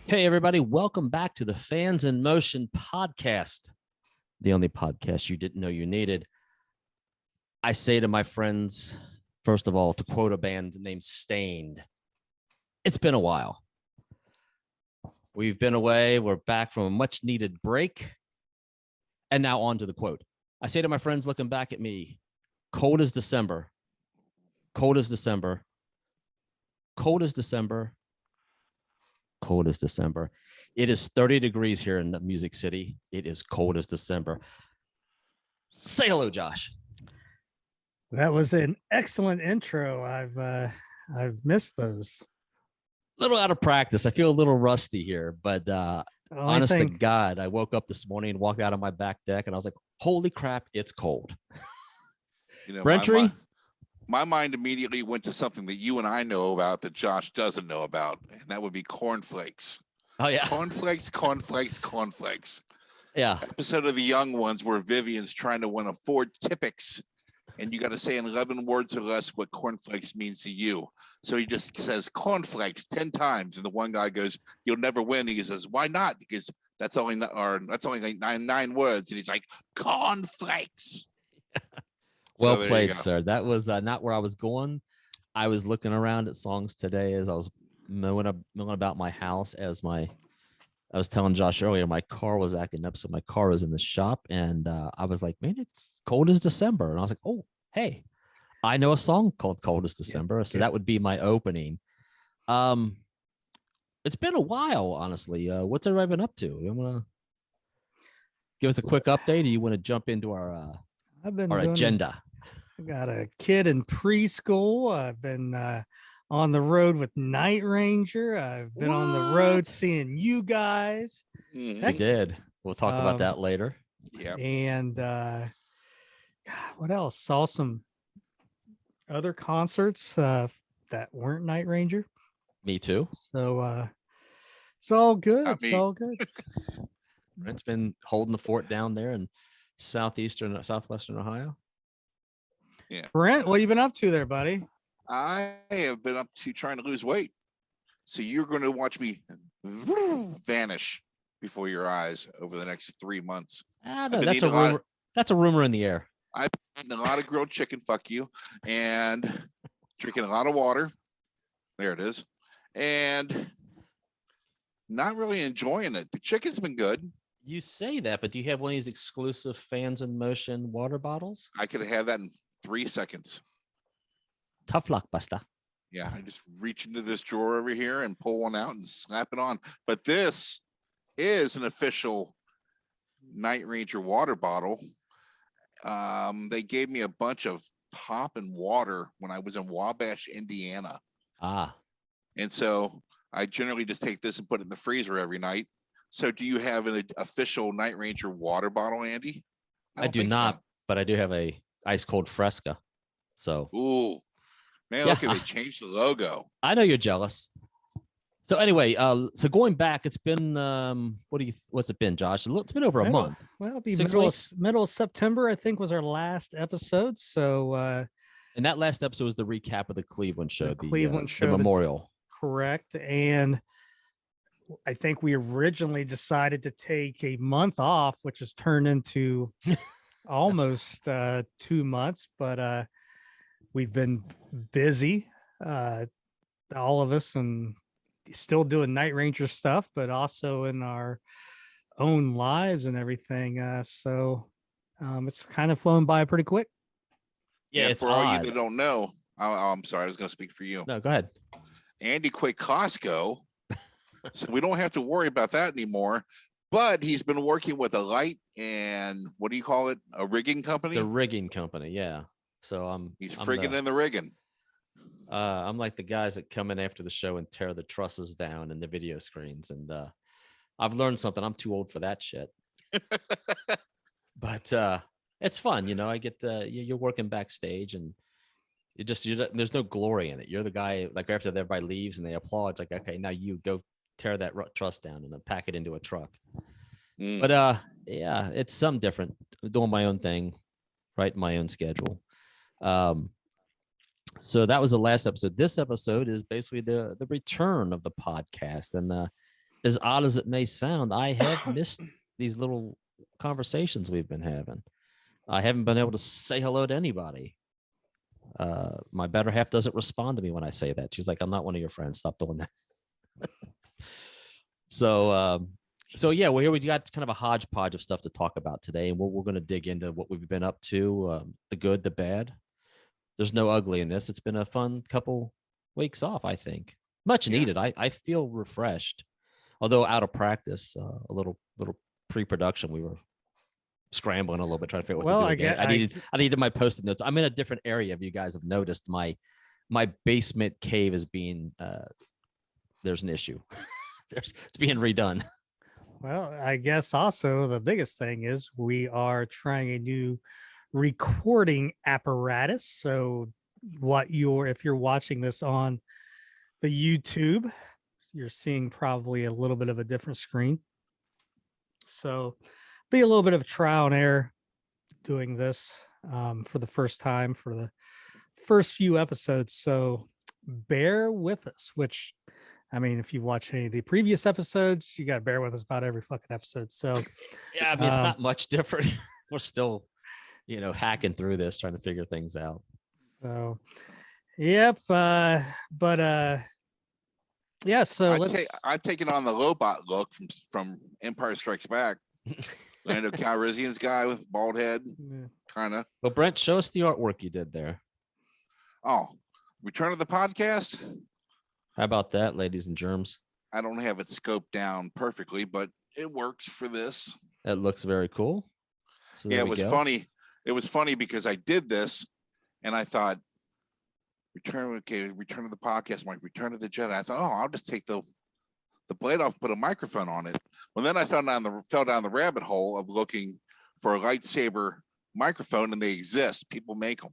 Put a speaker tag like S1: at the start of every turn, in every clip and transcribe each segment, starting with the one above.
S1: Hey, everybody. Welcome back to the Fans in Motion podcast, the only podcast you didn't know you needed. I say to my friends, first of all, to quote a band named Stained, it's been a while. We've been away. We're back from a much needed break. And now on to the quote. I say to my friends looking back at me, cold as December, cold as December, cold as December, cold as December. It is 30 degrees here in the Music City. It is cold as December. Say hello, Josh.
S2: That was an excellent intro. I've missed those.
S1: A little out of practice. I feel a little rusty here, but honest to God, I woke up this morning and walked out on my back deck and I was like, holy crap, it's cold.
S3: You know,
S1: Brentry?
S3: my mind immediately went to something that you and I know about that Josh doesn't know about, and that would be cornflakes.
S1: Oh, yeah.
S3: Cornflakes.
S1: Yeah.
S3: Episode of The Young Ones where Vivian's trying to win a Ford Tipex, and you got to say in 11 words or less what cornflakes means to you. So he just says cornflakes 10 times, and the one guy goes, "You'll never win." He says, "Why not?" Because that's only like nine words, and he's like, cornflakes.
S1: Well played, sir. That was not where I was going. I was looking around at songs today as I was milling about my house. I was telling Josh earlier, my car was acting up, so my car was in the shop, and I was like, "Man, it's cold as December," and I was like, "Oh, hey, I know a song called "Cold as December," so that would be my opening. It's been a while, honestly. What's everybody been up to? You want to give us a quick update, or you want to jump into our agenda?
S2: I got a kid in preschool. I've been on the road with Night Ranger. I've been on the road seeing you guys.
S1: Mm-hmm. We did. We'll talk about that later.
S3: Yeah.
S2: And what else? Saw some other concerts that weren't Night Ranger.
S1: Me too.
S2: So it's all good. It's all good.
S1: Brent's been holding the fort down there in southwestern Ohio.
S3: Yeah.
S2: Brent, what have you been up to there, buddy?
S3: I have been up to trying to lose weight. So you're going to watch me vanish before your eyes over the next 3 months.
S1: No, that's a rumor. That's a rumor in the air.
S3: I've eaten a lot of grilled chicken, fuck you, and drinking a lot of water. There it is. And not really enjoying it. The chicken's been good.
S1: You say that, but do you have one of these exclusive Fans in Motion water bottles?
S3: I could have that in 3 seconds.
S1: Tough luck, Buster.
S3: Yeah, I just reach into this drawer over here and pull one out and slap it on. But this is an official Night Ranger water bottle. They gave me a bunch of pop and water when I was in Wabash, Indiana. And so I generally just take this and put it in the freezer every night. So do you have an official Night Ranger water bottle, Andy?
S1: I do not, but I do have a ice cold Fresca. So,
S3: ooh, man, look at they changed the logo.
S1: I know you're jealous. So anyway, so going back, it's been what's it been, Josh? It's been over a month.
S2: Well, it'll be middle of September, I think, was our last episode. So
S1: and that last episode was the recap of the Cleveland show, the memorial.
S2: Correct. And I think we originally decided to take a month off, which has turned into almost 2 months, but we've been busy, all of us, and still doing Night Ranger stuff, but also in our own lives and everything. So it's kind of flown by pretty quick.
S1: Yeah, it's
S3: for all you that don't know, I'm sorry, I was going to speak for you.
S1: No, go ahead.
S3: Andy quit Costco, so we don't have to worry about that anymore. But he's been working with a light and what do you call it? A rigging company?
S1: It's a rigging company, yeah. So
S3: he's frigging in the rigging.
S1: I'm like the guys that come in after the show and tear the trusses down and the video screens. And I've learned something. I'm too old for that shit. But it's fun, you know. I get you're working backstage and there's no glory in it. You're the guy, like after everybody leaves and they applaud, it's like, okay, now you go tear that truss down and then pack it into a truck. But yeah, it's something different. Doing my own thing, writing my own schedule. So that was the last episode. This episode is basically the return of the podcast. And as odd as it may sound, I have missed these little conversations we've been having. I haven't been able to say hello to anybody. My better half doesn't respond to me when I say that. She's like, I'm not one of your friends. Stop doing that. So yeah, well, here we got kind of a hodgepodge of stuff to talk about today, and we're going to dig into what we've been up to, the good, the bad. There's no ugly in this. It's been a fun couple weeks off, I think. Much needed. I feel refreshed, although out of practice, a little pre-production. We were scrambling a little bit trying to figure out what to do again. I needed my post-it notes. I'm in a different area. If you guys have noticed, my basement cave is being there's an issue. It's being redone.
S2: Well, I guess also the biggest thing is we are trying a new recording apparatus. So if you're watching this on the YouTube, you're seeing probably a little bit of a different screen. So be a little bit of trial and error doing this for the first time for the first few episodes. So bear with us, which, I mean, if you watch any of the previous episodes, you got to bear with us about every fucking episode. So
S1: yeah, I mean, it's not much different. We're still, hacking through this, trying to figure things out.
S2: So, yep. Yeah. So
S3: I've taken on the Lobot look from Empire Strikes Back. Lando Calrissian's guy with bald head, kind of.
S1: Well, Brent, show us the artwork you did there.
S3: Oh, return of the podcast.
S1: How about that, ladies and germs?
S3: I don't have it scoped down perfectly, but it works for this.
S1: That looks very cool. So
S3: yeah, it was funny. It was funny because I did this and I thought, return of the podcast, like Return of the Jedi. I thought, I'll just take the blade off, put a microphone on it. Well, then I fell down the rabbit hole of looking for a lightsaber microphone, and they exist. People make them.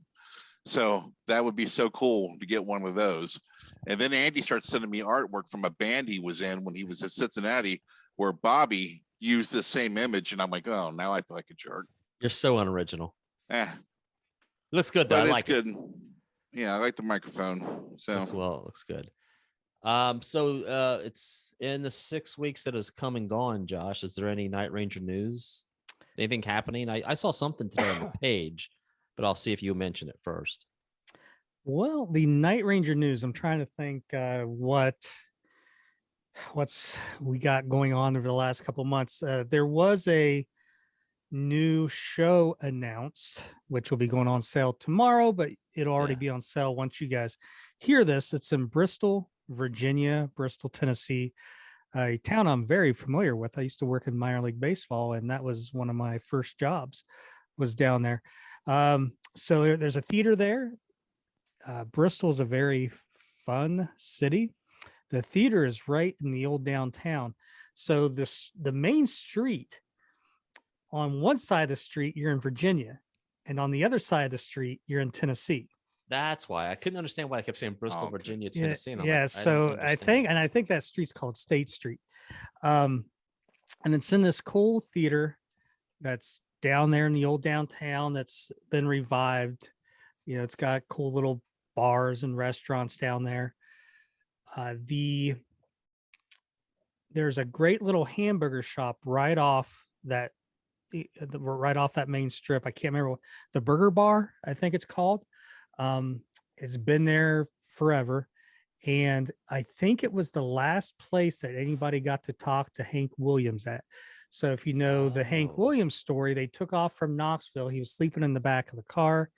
S3: So that would be so cool to get one of those. And then Andy starts sending me artwork from a band he was in when he was at Cincinnati, where Bobby used the same image. And I'm like, oh, now I feel like a jerk.
S1: You're so unoriginal.
S3: Looks
S1: good, though. I like
S3: it. Yeah, I like the microphone. So
S1: it looks good. So it's in the 6 weeks that has come and gone, Josh. Is there any Night Ranger news? Anything happening? I saw something today on the page, but I'll see if you mention it first.
S2: Well, the Night Ranger news, I'm trying to think what's we got going on over the last couple of months. There was a new show announced, which will be going on sale tomorrow, but it'll already be on sale once you guys hear this. It's in Bristol, Virginia, Bristol, Tennessee, a town I'm very familiar with. I used to work in minor league baseball, and that was one of my first jobs was down there. So there's a theater there. Bristol is a very fun city. The theater is right in the old downtown. So the main street, on one side of the street, you're in Virginia, and on the other side of the street, you're in Tennessee.
S1: That's why I couldn't understand why I kept saying Bristol, Virginia, Tennessee.
S2: Yeah. So I think that street's called State Street. And it's in this cool theater that's down there in the old downtown that's been revived. It's got cool little bars and restaurants down there. There's a great little hamburger shop right off that main strip. I can't remember the Burger Bar, I think it's called. It's been there forever, and I think it was the last place that anybody got to talk to Hank Williams at. So if you know the Hank Williams story, they took off from Knoxville. He was sleeping in the back of the car.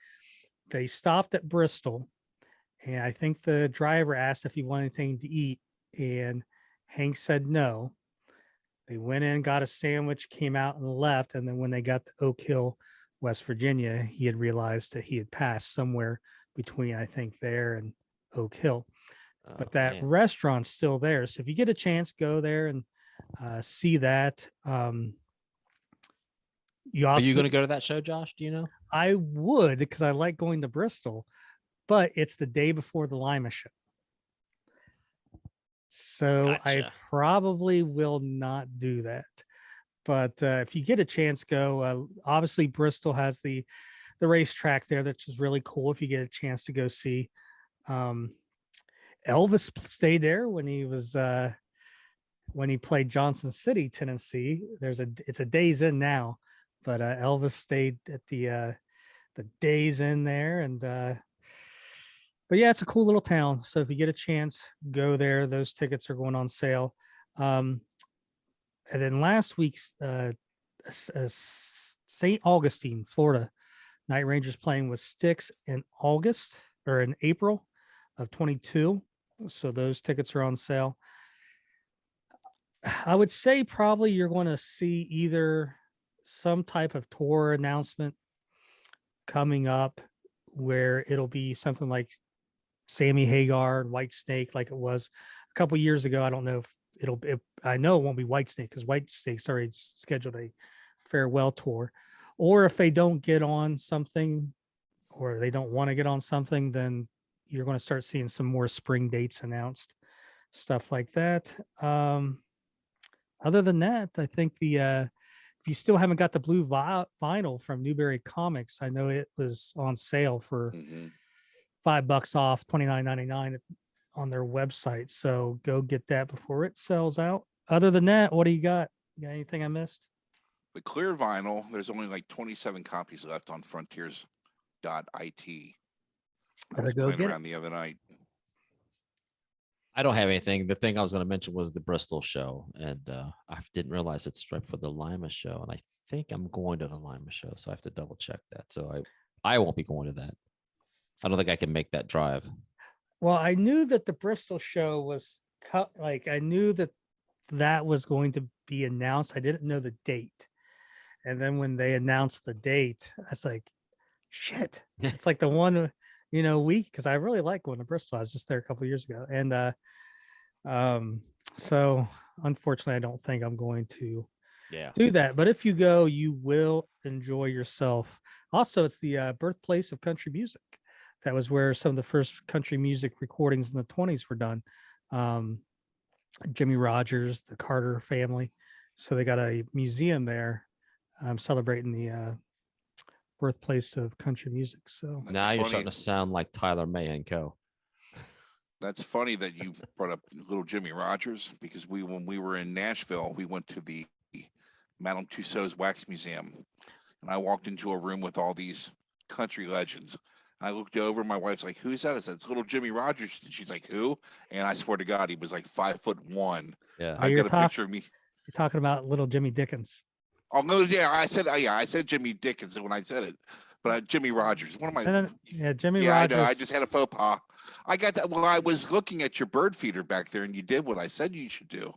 S2: They stopped at Bristol, and I think the driver asked if he wanted anything to eat, and Hank said no. They went in, got a sandwich, came out and left. And then when they got to Oak Hill, West Virginia, he had realized that he had passed somewhere between, I think, there and Oak Hill. But that restaurant's still there. So if you get a chance, go there and see that. Are you
S1: going to go to that show, Josh? Do you know?
S2: I would, because I like going to Bristol, but it's the day before the Lima show. So gotcha. I probably will not do that. But if you get a chance, go. Obviously, Bristol has the racetrack there, that's just really cool if you get a chance to go see. Elvis stayed there when he was when he played Johnson City, Tennessee. It's a Days Inn now, but Elvis stayed at the Days Inn there, and but yeah, it's a cool little town. So if you get a chance, go there. Those tickets are going on sale. And then last week's St. Augustine, Florida, Night Rangers playing with Styx in April of 22. So those tickets are on sale. I would say probably you're going to see either some type of tour announcement coming up where it'll be something like Sammy Hagar and White Snake, like it was a couple years ago. I don't know if I know it won't be White Snake because White Snake's already scheduled a farewell tour. Or if they don't get on something or they don't want to get on something, then you're going to start seeing some more spring dates announced, stuff like that. Other than that, I think if you still haven't got the blue vinyl from Newberry Comics, I know it was on sale for $5 off, $29.99 on their website. So go get that before it sells out. Other than that, what do you got? You got anything I missed?
S3: The clear vinyl, there's only like 27 copies left on frontiers.it. I was playing around the other night.
S1: I don't have anything. The thing I was going to mention was the Bristol show, and I didn't realize it's right for the Lima show, and I think I'm going to the Lima show, so I have to double check that. So I won't be going to that. I don't think I can make that drive.
S2: Well, I knew that the Bristol show was I knew that was going to be announced. I didn't know the date, and then when they announced the date, I was like, "Shit!" It's like the one. Week, because I really like going to Bristol. I was just there a couple of years ago, and so unfortunately, I don't think I'm going to do that. But if you go, you will enjoy yourself. Also, it's the birthplace of country music. That was where some of the first country music recordings in the 20s were done. Jimmy Rogers, the Carter family. So they got a museum there celebrating the birthplace of country music. So
S1: now you're starting to sound like Tyler May and Co.
S3: That's funny that you brought up little Jimmy Rogers, because when we were in Nashville, we went to the Madame Tussauds Wax Museum, and I walked into a room with all these country legends. I looked over, my wife's like, "Who's that?" I said, "It's little Jimmy Rogers." And she's like, "Who?" And I swear to God, he was like 5'1".
S1: Yeah,
S3: I got a picture of me.
S2: You're talking about little Jimmy Dickens.
S3: Oh no, yeah, I said Jimmy Dickens when I said it, but Jimmy Rogers. One of my
S2: Jimmy Rogers.
S3: I know. I just had a faux pas. I got that. Well, I was looking at your bird feeder back there, and you did what I said you should do.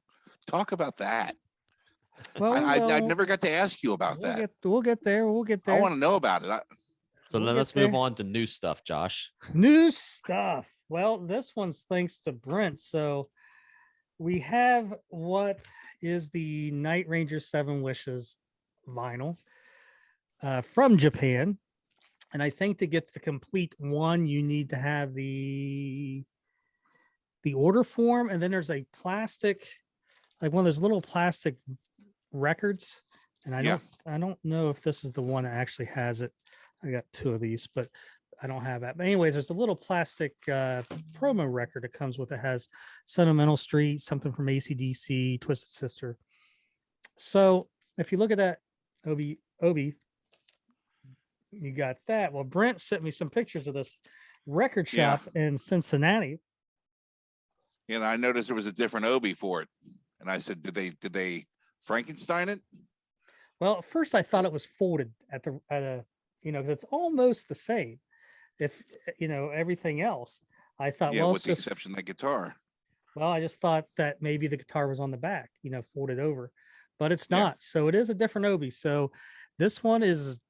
S3: Talk about that. Well, I never got to ask you about that.
S2: We'll get there.
S3: I want to know about it.
S1: So then let's move on to new stuff, Josh.
S2: New stuff. Well, this one's thanks to Brent. So we have what is the Night Ranger 7 Wishes vinyl from Japan. And I think to get the complete one, you need to have the order form. And then there's a plastic, like one of those little plastic records. And I don't know if this is the one that actually has it. I got two of these, but I don't have that. But anyways, there's a little plastic promo record that comes with it. Has Sentimental Street, something from AC/DC, Twisted Sister. So if you look at that, Obi, you got that. Well, Brent sent me some pictures of this record shop in Cincinnati.
S3: And I noticed there was a different Obi for it. And I said, did they Frankenstein it?
S2: Well, at first I thought it was folded at a because it's almost the same. If everything else, I thought,
S3: with the exception of the guitar.
S2: Well, I just thought that maybe the guitar was on the back, folded over, but it's not. So it is a different Obi. So this one is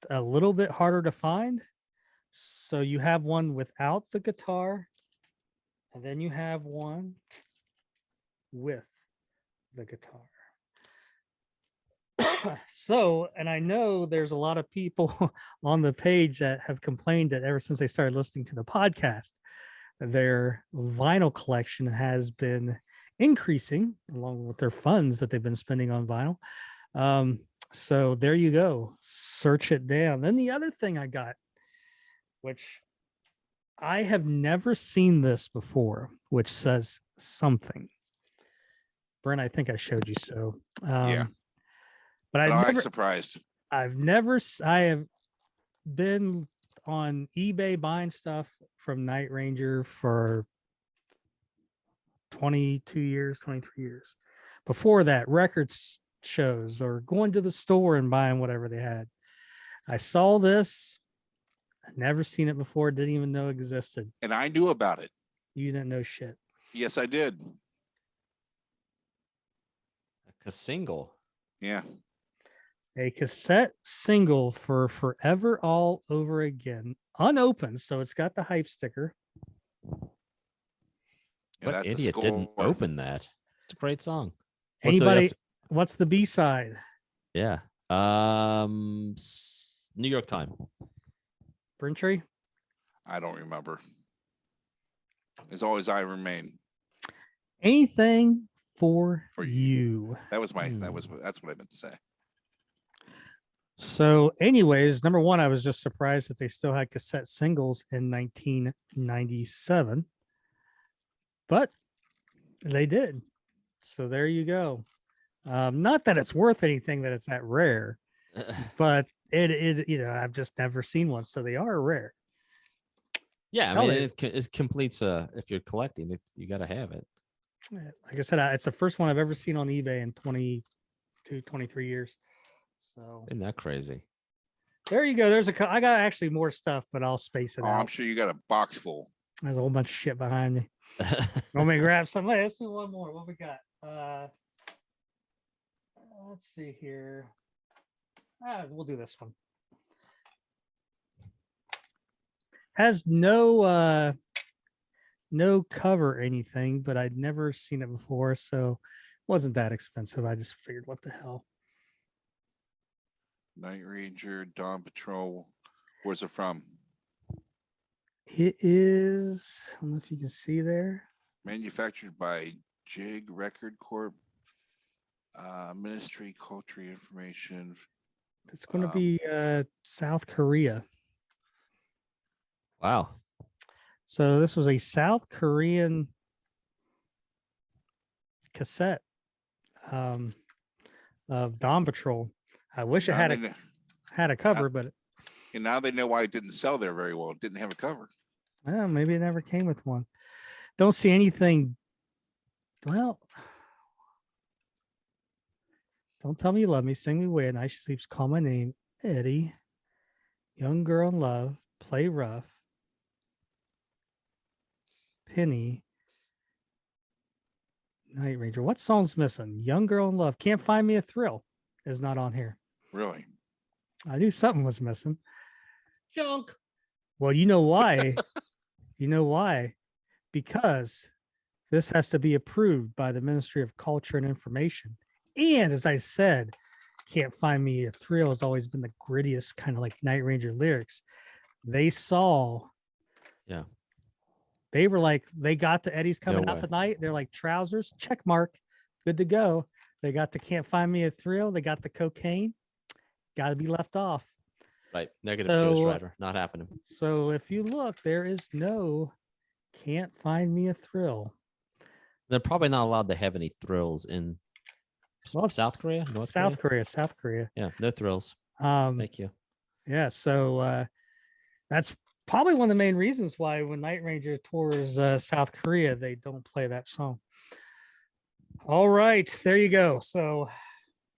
S2: a little bit harder to find. So you have one without the guitar, and then you have one with the guitar. So, and I know there's a lot of people on the page that have complained that ever since they started listening to the podcast, their vinyl collection has been increasing along with their funds that they've been spending on vinyl. So there you go. Search it down. Then the other thing I got, which I have never seen this before, which says something. Brent, I think I showed you so.
S3: Yeah.
S2: But
S3: I
S2: I
S3: was
S2: never,
S3: surprised.
S2: I have been on eBay buying stuff from Night Ranger for 22 years, 23 years. Before that, records shows or going to the store and buying whatever they had. I saw this. I'd never seen it before. Didn't even know it existed.
S3: And I knew about it.
S2: You didn't know shit.
S3: Yes, I did.
S1: A single.
S3: Yeah.
S2: A cassette single for Forever All Over Again, unopened. So it's got the hype sticker.
S3: And
S1: What
S3: that's a
S1: idiot didn't
S3: score.
S1: open that? It's a great song.
S2: Anybody? What's the B side?
S1: Yeah. New York Time.
S2: Braintree?
S3: I don't remember. As always, I remain.
S2: Anything for
S3: For
S2: you.
S3: That was that's what I meant to say.
S2: So, anyways, number one, I was just surprised that they still had cassette singles in 1997, but they did. So there you go. Not that it's worth anything that it's that rare, but it I've just never seen one, so they are rare.
S1: Yeah, I
S2: Hell,
S1: mean, it completes if you're collecting it, you got to have it.
S2: like I said, it's the first one I've ever seen on eBay in 22, 23 years. So
S1: Isn't that crazy?
S2: there you go. I got actually more stuff, but I'll space it
S3: Oh,
S2: out.
S3: I'm sure you got a box full.
S2: There's a whole bunch of shit behind me. Want me to grab some? Let's do one more. What we got? Let's see here. We'll do this one. Has no cover or anything, but I'd never seen it before, so it wasn't that expensive. I just figured, what the hell?
S3: Night Ranger, Dawn Patrol. Where's it from?
S2: It is, I don't know if you can see there.
S3: Manufactured by Jig Record Corp. Ministry Culture Information.
S2: It's going to be South Korea.
S1: Wow.
S2: So this was a South Korean cassette of Dawn Patrol. I wish it had a cover, but
S3: and now they know why it didn't sell there very well. It didn't have a cover.
S2: Maybe it never came with one. Don't see anything. Well, don't tell me you love me. Sing me away. Night she sleeps. Call my name. Eddie. Young girl in love. Play rough. Penny. Night Ranger. What song's missing? Young girl in love. Can't find me a thrill is not on here.
S3: Really?
S2: I knew something was missing.
S1: Junk.
S2: Well, you know why? You know why? Because this has to be approved by the Ministry of Culture and Information. And as I said, Can't Find Me a Thrill has always been the grittiest kind of like Night Ranger lyrics. They saw.
S1: Yeah.
S2: They were like, they got the Eddie's coming
S1: No
S2: out
S1: way.
S2: tonight. They're like, trousers, check mark, good to go. They got the Can't Find Me a Thrill. They got the cocaine. Got to be left off.
S1: Right. Negative
S2: So-
S1: Ghost Rider. Not happening.
S2: So if you look, there is no Can't Find Me a Thrill.
S1: They're probably not allowed to have any thrills in
S2: Well,
S1: South Korea. North
S2: South
S1: Korea?
S2: Korea, South Korea.
S1: Yeah. No thrills. Thank you.
S2: Yeah, so that's probably one of the main reasons why when Night Ranger tours South Korea, they don't play that song. All right, there you go. So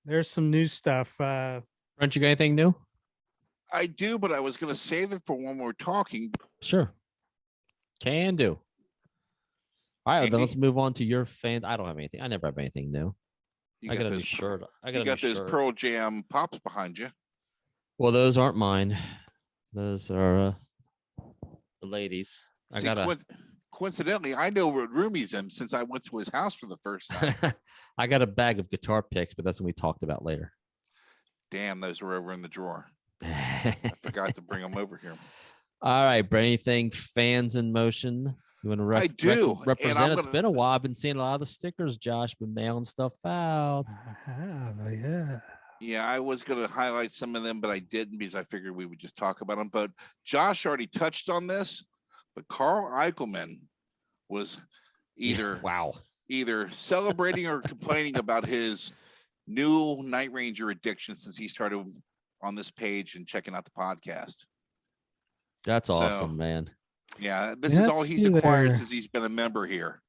S2: there's some new stuff.
S1: Brent, you got anything new?
S3: I do, but I was going to save it for when we're talking.
S1: Sure. Can do. All right, then
S3: Andy?
S1: let's move on to your fan. I don't have anything. I never have anything new.
S3: You
S1: I
S3: got
S1: got a new
S3: those,
S1: shirt. I
S3: you
S1: got a
S3: got
S1: new
S3: those
S1: shirt.
S3: Pearl Jam pops behind you.
S1: Well, those aren't mine. Those are the ladies. I
S3: See,
S1: got
S3: coincidentally, I know what room he's in since I went to his house for the first time.
S1: I got a bag of guitar picks, but that's what we talked about later.
S3: Damn, those were over in the drawer. I forgot to bring them over here.
S1: All right, Brent, anything fans in motion? You want to
S3: I do, and
S1: represent?
S3: I'm
S1: It's
S3: gonna-
S1: been a while. I've been seeing a lot of the stickers. Josh been mailing stuff out.
S2: I have, yeah.
S3: Yeah, I was going to highlight some of them, but I didn't because I figured we would just talk about them. But Josh already touched on this, but Carl Eichelman was either
S1: Wow.
S3: either celebrating or complaining about his new Night Ranger addiction since he started on this page and checking out the podcast.
S1: That's awesome, man.
S3: Yeah, this is all he's acquired since he's been a member here.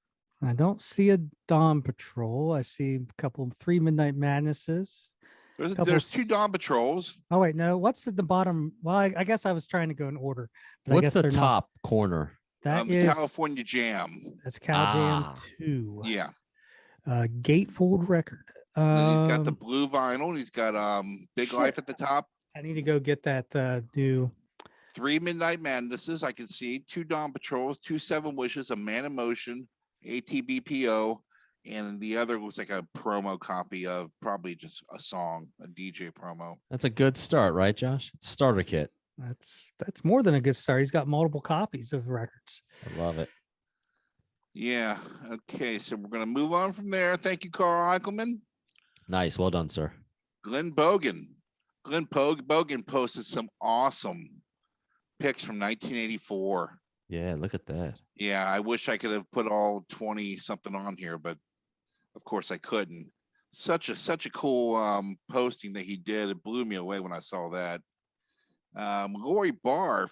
S2: I don't see a Dawn Patrol. I see a couple of 3 Midnight Madnesses.
S3: There's 2 Dawn Patrols.
S2: Oh wait, no. What's at the bottom? Well, I guess I was trying to go in order. But
S1: What's the top corner?
S2: That
S3: the
S2: is
S3: California Jam.
S2: That's Cal Jam 2.
S3: Yeah.
S2: Gatefold record.
S3: Then he's got the blue vinyl. He's got Big Life at the top.
S2: I need to go get that new
S3: 3 Midnight Madnesses. I can see 2 Dawn Patrols, 2 Seven Wishes, a Man in Motion, ATBPO, and the other looks like a promo copy of probably just a song, a DJ promo.
S1: That's a good start, right, Josh? It's a starter kit.
S2: That's more than a good start. He's got multiple copies of records.
S1: I love it.
S3: Yeah. Okay. So we're going to move on from there. Thank you, Carl Eichelman.
S1: Nice. Well done, sir.
S3: Glenn Bogan. Bogan posted some awesome pics from 1984.
S1: Yeah, look at that.
S3: Yeah, I wish I could have put all 20 something on here, but of course I couldn't. Such a cool posting that he did. It blew me away when I saw that. Lori Barr.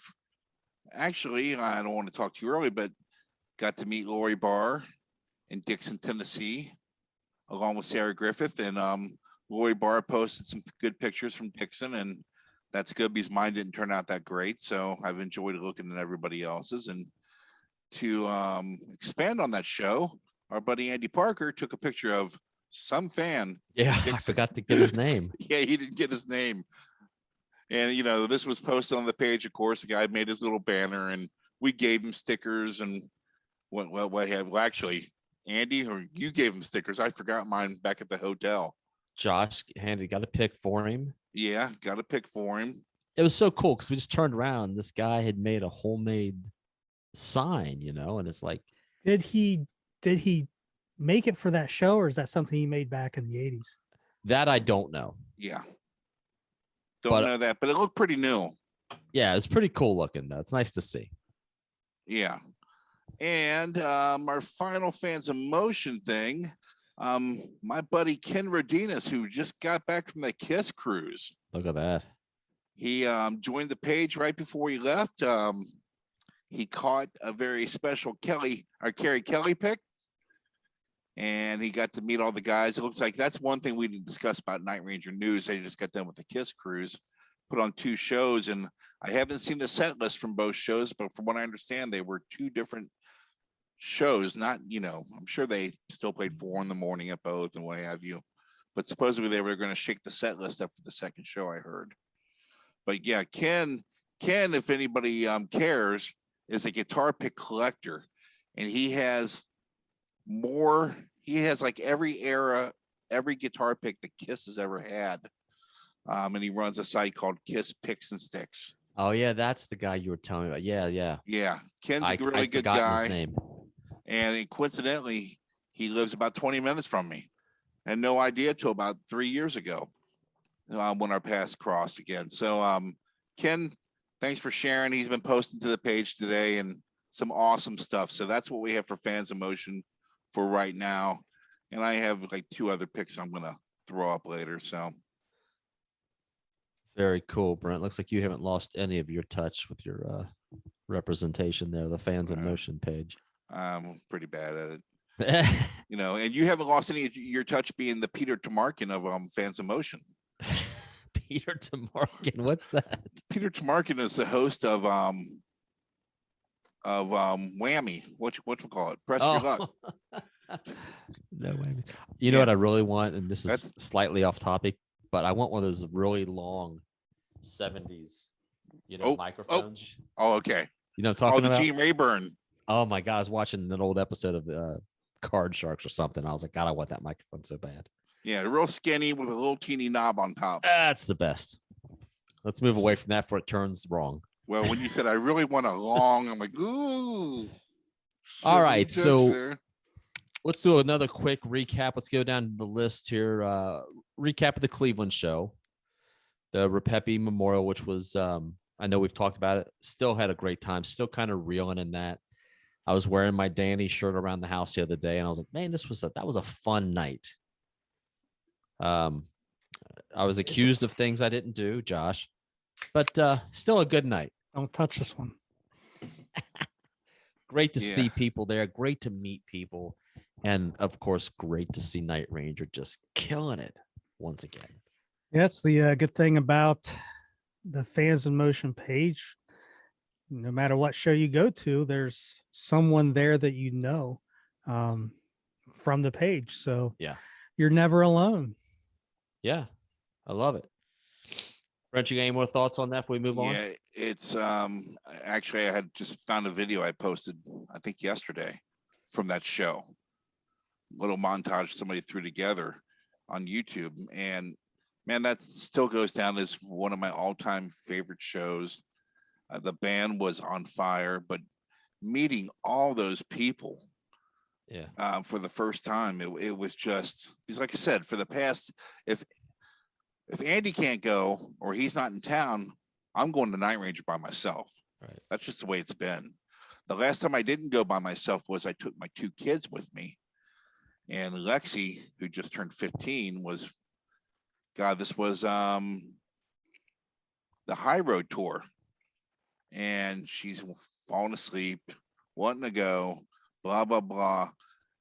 S3: Actually, I don't want to talk too early, but got to meet Lori Barr in Dickson, Tennessee, along with Sarah Griffith. And Lori Barr posted some good pictures from Dickson, and that's good because mine didn't turn out that great. So I've enjoyed looking at everybody else's. And to expand on that show, our buddy Andy Parker took a picture of some fan.
S1: Yeah, I forgot to get his name.
S3: Yeah, he didn't get his name. And, you know, this was posted on the page, of course. The guy made his little banner, and we gave him stickers. And well, actually, Andy, or you gave him stickers. I forgot mine back at the hotel.
S1: Josh got a pick for him.
S3: Yeah, got a pick for him.
S1: It was so cool because we just turned around. This guy had made a homemade sign, you know, and it's like,
S2: did he make it for that show, or is that something he made back in the 80s?
S1: That I don't know.
S3: Yeah. Don't know that, but it looked pretty new.
S1: Yeah, it's pretty cool looking, though. It's nice to see.
S3: Yeah. And our final Fans of Motion thing, my buddy Ken Rodinas, who just got back from the KISS Kruise.
S1: Look at that.
S3: He joined the page right before he left. He caught a very special Carrie Kelly pick, and he got to meet all the guys. It looks like that's one thing we didn't discuss about Night Ranger News. They just got done with the KISS Kruise, put on 2 shows, and I haven't seen the set list from both shows, but from what I understand, they were 2 different shows. Not, you know, I'm sure they still played 4 in the morning at both and what have you, but supposedly they were going to shake the set list up for the second show, I heard. But yeah, Ken, if anybody cares, is a guitar pick collector, and he has like every era, every guitar pick that KISS has ever had. And he runs a site called KISS Picks and Sticks.
S1: Oh yeah, that's the guy you were telling me about. Yeah.
S3: Ken's a really good guy.
S1: His name.
S3: And coincidentally, he lives about 20 minutes from me. I had no idea till about 3 years ago when our paths crossed again. So Ken, thanks for sharing. He's been posting to the page today and some awesome stuff. So that's what we have for Fans of Motion for right now. And I have like 2 other picks I'm going to throw up later. So
S1: very cool, Brent. Looks like you haven't lost any of your touch with your representation there, the Fans of Motion page.
S3: I'm pretty bad at it. You know, and you haven't lost any of your touch being the Peter Tamarkin of Fans of Motion.
S1: Peter Tamarkin, what's that?
S3: Peter Tamarkin is the host of Whammy. What you call it? Press Your Luck.
S1: No Whammy. You know what I really want, and this is slightly off topic, but I want one of those really long 70s, microphones.
S3: Oh, okay.
S1: You know what I'm talking about?
S3: The Gene Rayburn.
S1: Oh my God, I was watching an old episode of Card Sharks or something. I was like, God, I want that microphone so bad.
S3: Yeah, real skinny with a little teeny knob on top.
S1: That's the best. Let's move away from that before it turns wrong.
S3: Well, when you said I really want a long, I'm like, ooh.
S1: All right, so let's do another quick recap. Let's go down the list here. Recap of the Cleveland show, the Repepe Memorial, which was I know we've talked about it. Still had a great time. Still kind of reeling in that. I was wearing my Danny shirt around the house the other day, and I was like, man, that was a fun night. I was accused of things I didn't do, Josh, but still a good night.
S2: Don't touch this one.
S1: Great to see people there. Great to meet people. And of course, great to see Night Ranger just killing it once again.
S2: Yeah, that's the good thing about the Fans in Motion page. No matter what show you go to, there's someone there that you know from the page. So
S1: yeah,
S2: you're never alone.
S1: Yeah, I love it. Brent, you got any more thoughts on that before we move on?
S3: Yeah, it's actually I had just found a video I posted, I think yesterday, from that show. Little montage somebody threw together on YouTube, and man, that still goes down as one of my all-time favorite shows. The band was on fire, but meeting all those people, for the first time, it was just, because like I said, for the past, if Andy can't go or he's not in town, I'm going to Night Ranger by myself.
S1: Right. That's
S3: just the way it's been. The last time I didn't go by myself was I took my 2 kids with me. And Lexi, who just turned 15, this was the High Road tour. And she's falling asleep, wanting to go, blah, blah, blah.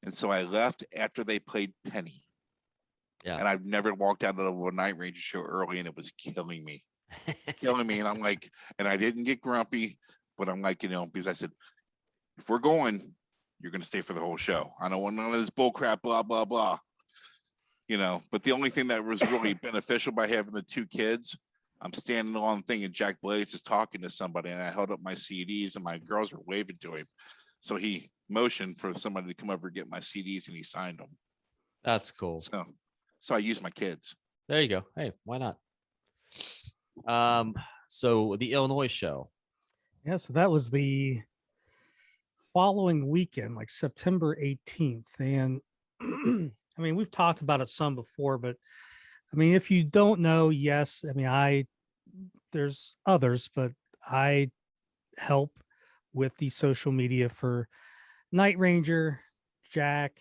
S3: And so I left after they played Penny.
S1: Yeah.
S3: And I've never walked out of a Night Ranger show early, and it was killing me. It's killing me. And I'm like, and I didn't get grumpy, but I'm like, because I said, if we're going, you're going to stay for the whole show. I don't want none of this bull crap, blah, blah, blah. But the only thing that was really beneficial by having the 2 kids, I'm standing on the thing and Jack Blades is talking to somebody, and I held up my CDs and my girls were waving to him. So he motioned for somebody to come over and get my CDs, and he signed them.
S1: That's cool.
S3: So I used my kids.
S1: There you go. Hey, why not? So the Illinois show.
S2: Yeah, so that was the following weekend, like September 18th. And I mean, we've talked about it some before, but I mean, if you don't know, yes, I mean, there's others, but I help with the social media for Night Ranger, Jack,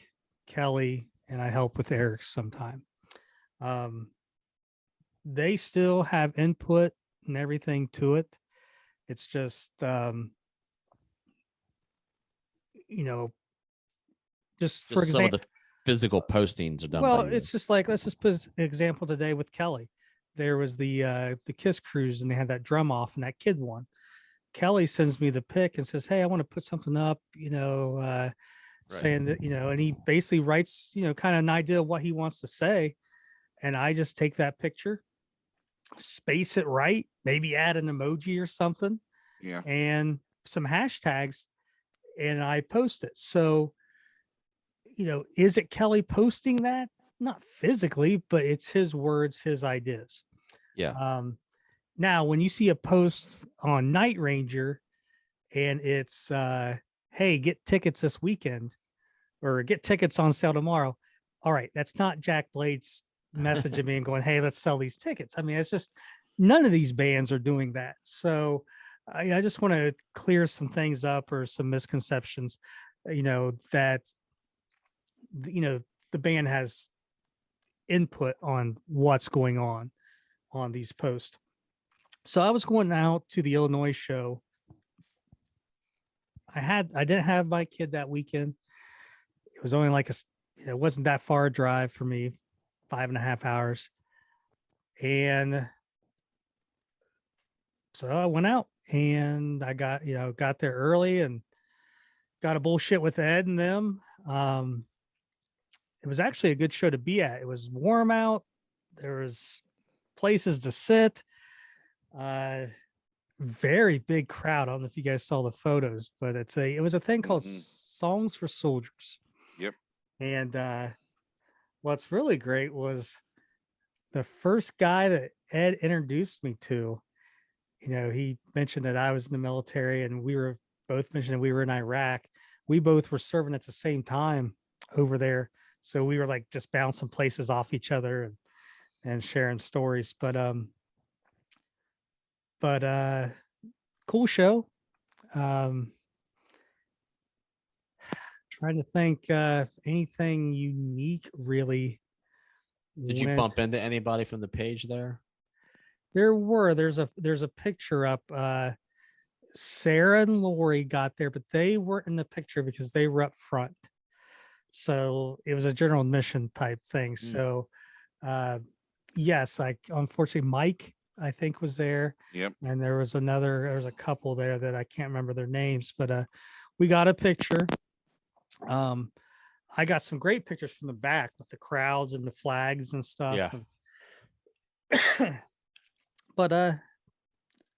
S2: Kelly, and I help with Eric sometime. They still have input and everything to it. It's just, just for
S1: some of the physical postings are done.
S2: Well, it's just like, let's just put an example today with Kelly. There was the KISS Kruise, and they had that drum off, and that kid won. Kelly sends me the pic and says, hey, I want to put something up, saying that, and he basically writes, kind of an idea of what he wants to say. And I just take that picture, space it right, maybe add an emoji or something.
S3: Yeah.
S2: And some hashtags, and I post it. So, is it Kelly posting that? Not physically, but it's his words, his ideas.
S1: Yeah.
S2: Now, when you see a post on Night Ranger and it's, hey, get tickets this weekend or get tickets on sale tomorrow. All right. That's not Jack Blades messaging me and going, hey, let's sell these tickets. I mean, it's just none of these bands are doing that. So I just want to clear some things up or some misconceptions, that, the band has input on what's going on these posts. So I was going out to the Illinois show. I didn't have my kid that weekend. It was only like it wasn't that far a drive for me, 5.5 hours. And so I went out and I got there early and got a bullshit with Ed and them. It was actually a good show to be at. It was warm out. There was places to sit. Very big crowd. I don't know if you guys saw the photos, but it was a thing called Songs for Soldiers.
S3: Yep.
S2: And what's really great was the first guy that Ed introduced me to. He mentioned that I was in the military, and we were both mentioning we were in Iraq. We both were serving at the same time over there. So we were like just bouncing places off each other and sharing stories. But cool show. Trying to think if anything unique really
S1: Did you
S2: went.
S1: bump into anybody from the page there?
S2: There's a picture up. Sarah and Lori got there, but they weren't in the picture because they were up front. So it was a general admission type thing. So yes, unfortunately Mike, I think, was there.
S3: Yep.
S2: And there was a couple there that I can't remember their names, but we got a picture. I got some great pictures from the back with the crowds and the flags and stuff.
S1: Yeah.
S2: But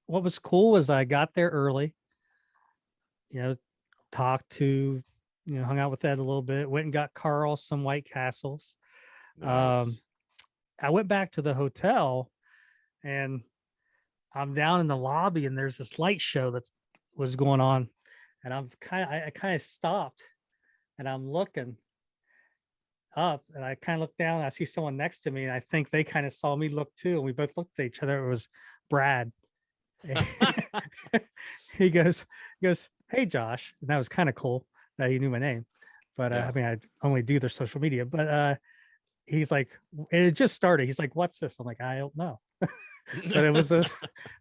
S2: what was cool was I got there early, talked to, hung out with Ed a little bit, went and got Carl some White Castles.
S1: Nice.
S2: I went back to the hotel and I'm down in the lobby and there's this light show that was going on. And I kind of stopped and I'm looking up and I kind of look down and I see someone next to me and I think they kind of saw me look too. And we both looked at each other. It was Brad. he goes, "Hey, Josh." And that was kind of cool that he knew my name. But I mean, I only do their social media, but he's like, it just started. He's like, "What's this?" I'm like, "I don't know." But it was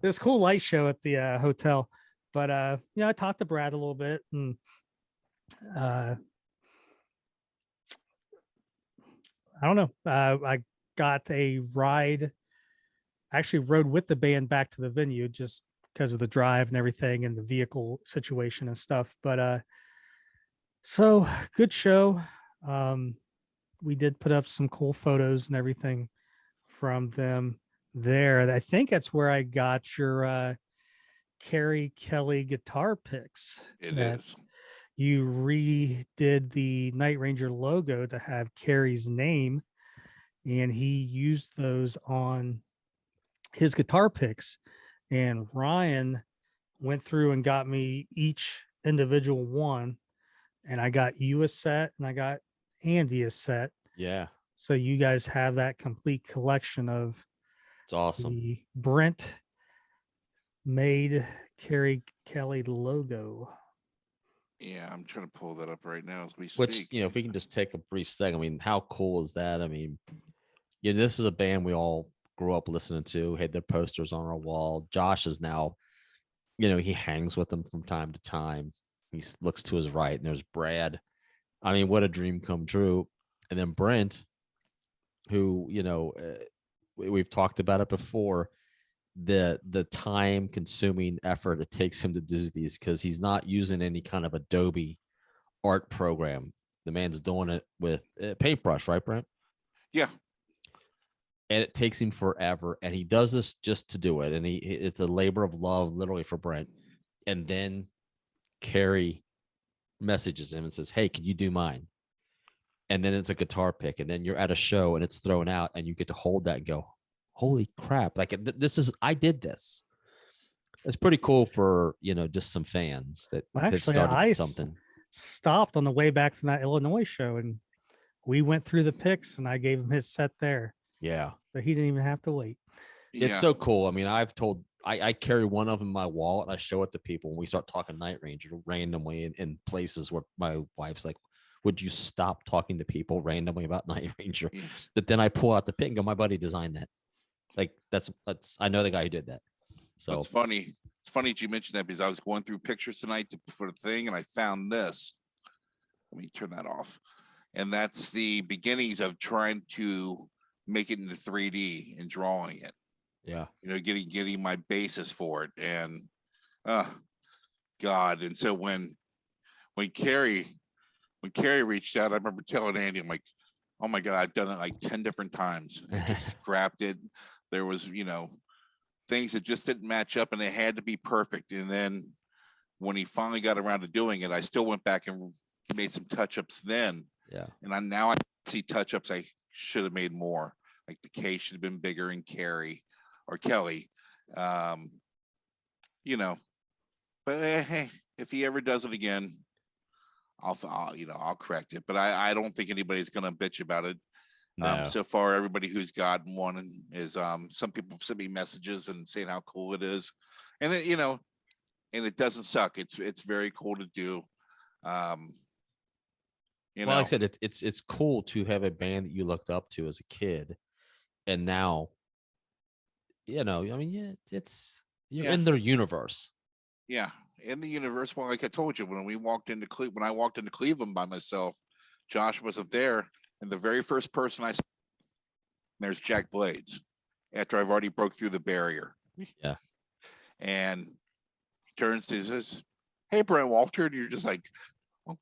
S2: this cool light show at the hotel. But I talked to Brad a little bit and I don't know. I got a ride. I actually rode with the band back to the venue just because of the drive and everything and the vehicle situation and stuff. But so good show. We did put up some cool photos and everything from them there. I think that's where I got your Carrie Kelly guitar picks.
S3: It is.
S2: You redid the Night Ranger logo to have Carrie's name, and he used those on his guitar picks. And Ryan went through and got me each individual one, and I got you a set and I got Andy a set.
S1: Yeah.
S2: So you guys have that complete collection of
S1: It's awesome.
S2: the Brent made Carrie Kelly logo.
S3: Yeah, I'm trying to pull that up right now as we speak.
S1: Which, if we can just take a brief second. I mean, how cool is that? I mean, this is a band we all grew up listening to, had their posters on our wall. Josh is now, he hangs with them from time to time. He looks to his right and there's Brad. I mean, what a dream come true. And then Brent, who, we've talked about it before, the time consuming effort it takes him to do these, because he's not using any kind of Adobe art program. The man's doing it with a paintbrush, right, Brent?
S3: Yeah.
S1: And it takes him forever, and he does this just to do it, and it's a labor of love literally for Brent. And then Carrie messages him and says, "Hey, can you do mine?" And then it's a guitar pick, and then you're at a show and it's thrown out and you get to hold that and go, holy crap, like I did this. It's pretty cool for, just some fans that have started something.
S2: Stopped on the way back from that Illinois show and we went through the picks and I gave him his set there.
S1: Yeah.
S2: So he didn't even have to wait.
S1: It's so cool. I mean, I carry one of them in my wallet and I show it to people when we start talking Night Ranger randomly in places where my wife's like, would you stop talking to people randomly about Night Ranger? But then I pull out the pick and go, my buddy designed that. Like that's I know the guy who did that. So
S3: it's funny. It's funny that you mentioned that because I was going through pictures tonight for the thing and I found this. Let me turn that off. And that's the beginnings of trying to make it into 3D and drawing it.
S1: Yeah.
S3: Getting my basis for it. And God. And so when Carrie reached out, I remember telling Andy, I'm like, oh my God, I've done it like 10 different times. I just scrapped it. There was, things that just didn't match up and it had to be perfect. And then when he finally got around to doing it, I still went back and made some touch-ups then.
S1: Yeah.
S3: And now I see touch-ups I should have made more. Like the K should have been bigger in Carrie or Kelly. But hey, if he ever does it again, I'll correct it. But I don't think anybody's gonna bitch about it.
S1: No.
S3: So far, everybody who's gotten one is some people send me messages and saying how cool it is, and and it doesn't suck. It's very cool to do. You
S1: Well,
S3: know,
S1: like I said, it's cool to have a band that you looked up to as a kid, and now, I mean, yeah, it's you're
S3: Yeah.
S1: in their universe.
S3: yeah, in the universe. Well, like I told you, when I walked into Cleveland by myself, Josh wasn't there, and the very first person I saw, there's Jack Blades. After I've already broke through the barrier,
S1: Yeah.
S3: and he turns to says, "Hey, Brent Walter," and you're just like, well,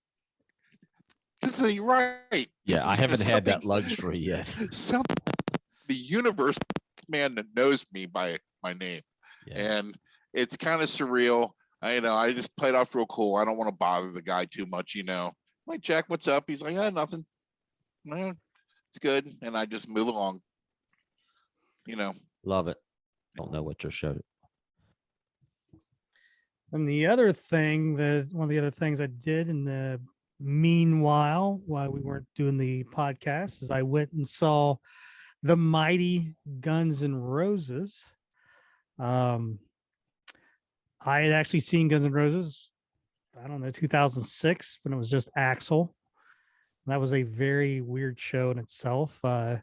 S3: "This is right."
S1: Yeah, I haven't had that
S3: Something-
S1: luxury yet.
S3: Something the universe man that knows me by my name,
S1: Yeah.
S3: and it's kind of surreal. I just played off real cool. I don't want to bother the guy too much. Like, Jack, what's up? He's like, nothing. Well, it's good, and I just move along.
S1: Love it. Don't know what your show.
S2: And the other thing, one of the other things I did in the meanwhile, while we weren't doing the podcast, is I went and saw the mighty Guns N' Roses. I had actually seen Guns N' Roses, I don't know, 2006, when it was just Axl. That was a very weird show in itself.
S1: Was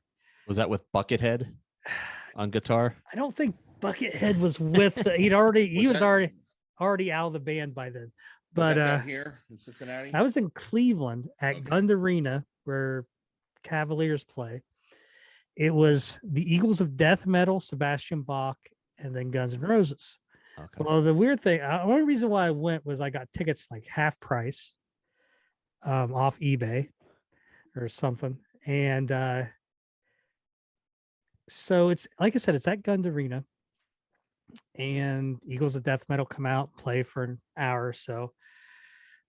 S1: that with Buckethead on guitar?
S2: I don't think Buckethead was with. He was already out of the band by then. But
S3: down here in Cincinnati?
S2: I was in Cleveland at
S3: Okay.
S2: Gund Arena, where Cavaliers play. It was the Eagles of Death Metal, Sebastian Bach, and then Guns N' Roses.
S1: Okay.
S2: Well, the weird thing, the only reason why I went was I got tickets like half price off eBay or something. And so it's, like I said, it's at Gund Arena, and Eagles of Death Metal come out, play for an hour or so.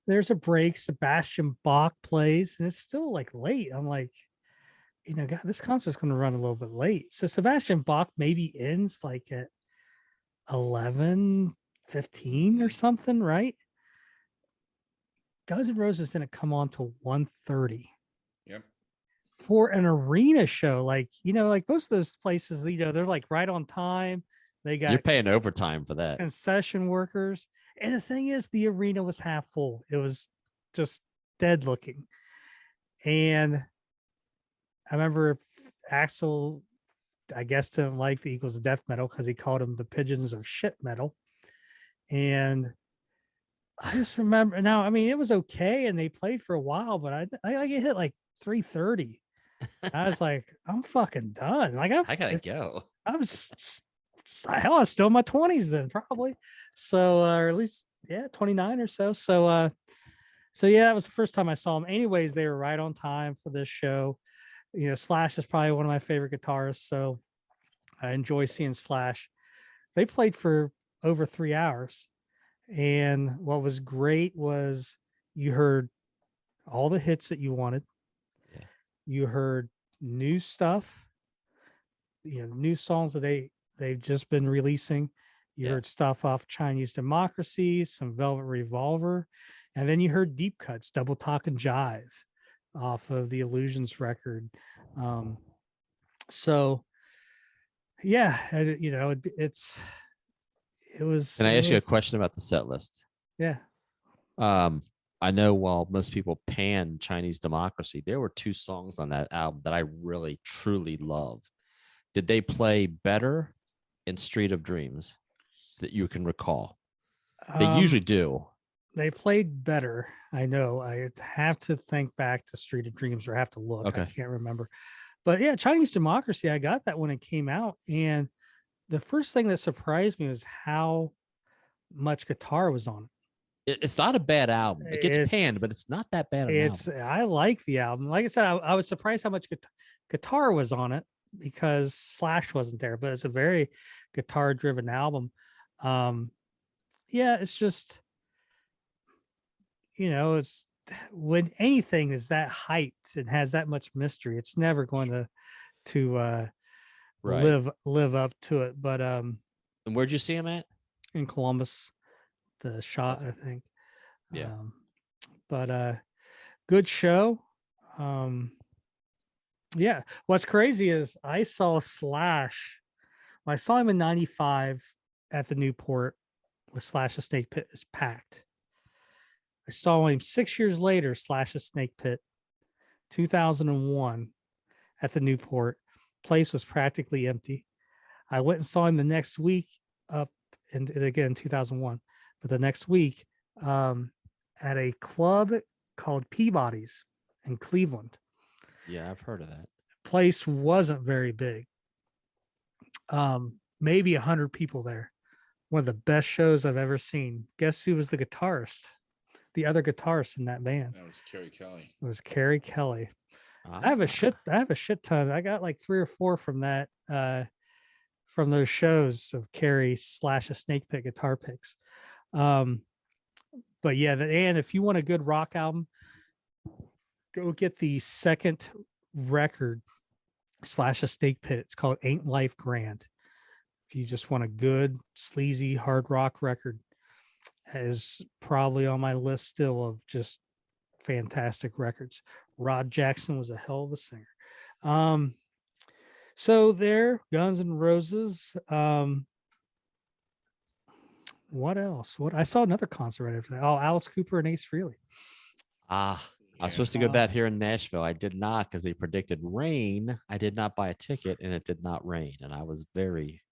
S2: There's a break. Sebastian Bach plays, and it's still like late. I'm like, God, this concert's going to run a little bit late. So Sebastian Bach maybe ends like at 11:15 or something, right? Guns N' Roses didn't come on till 1:30.
S3: Yep.
S2: For an arena show, like most of those places, they're like right on time. They got
S1: You're paying overtime for that.
S2: concession workers. And the thing is, the arena was half full. It was just dead looking. And I remember Axl, I guess, didn't like the Eagles of Death Metal because he called them the Pigeons of Shit Metal. And I just remember now, I mean, it was okay, and they played for a while, but I get hit like 3:30. I was like, I'm fucking done. Like,
S1: I gotta go.
S2: I was still in my 20s then, probably. So, or at least, 29 or so. So yeah, that was the first time I saw them. Anyways, they were right on time for this show. Slash is probably one of my favorite guitarists, so I enjoy seeing Slash. They played for over 3 hours, and what was great was you heard all the hits that you wanted.
S1: Yeah.
S2: You heard new stuff, new songs that they've just been releasing. You heard stuff off Chinese Democracy, some Velvet Revolver, and then you heard deep cuts, Double Talk and Jive off of the Illusions record. So yeah, it was.
S1: Can I ask you a question about the set list?
S2: Yeah.
S1: I know while most people pan Chinese Democracy, there were 2 songs on that album that I really truly love. Did they play better in Street of Dreams that you can recall? They usually do.
S2: They played better. I know. I have to think back to Street of Dreams, or have to look.
S1: Okay.
S2: I can't remember. But yeah, Chinese Democracy, I got that when it came out. And the first thing that surprised me was how much guitar was on it.
S1: It's not a bad album. It gets panned, but it's not that bad.
S2: I like the album. Like I said, I was surprised how much guitar was on it, because Slash wasn't there, but it's a very guitar driven album. Yeah, it's just, it's when anything is that hyped and has that much mystery, it's never going to live up to it. But
S1: And where'd you see him at?
S2: in Columbus, the shot, I think.
S1: Yeah.
S2: But good show. Yeah. What's crazy is I saw Slash. I saw him in '95 at the Newport with Slash's Snake Pit is packed. I saw him 6 years later, Slash's Snake Pit 2001, at the Newport. Place was practically empty. I went and saw him the next week up, and again 2001, but the next week at a club called Peabody's in Cleveland.
S1: Yeah, I've heard of that.
S2: Place wasn't very big. Maybe 100 people there. One of the best shows I've ever seen. Guess who was the guitarist? The other guitarist in that band.
S3: That was Kerry Kelly.
S2: It was Kerry Kelly. I have a shit ton. I got like 3 or 4 from that from those shows of Kerry / a Snake Pit guitar picks. But yeah, and if you want a good rock album, go get the second record / a Snake Pit. It's called Ain't Life Grand. If you just want a good sleazy hard rock record, is probably on my list still of just fantastic records. Rod Jackson was a hell of a singer. So there, Guns N' Roses. What else? What I saw another concert right after that. Oh, Alice Cooper and Ace Frehley.
S1: I was supposed to go that here in Nashville. I did not because they predicted rain. I did not buy a ticket, and it did not rain, and I was very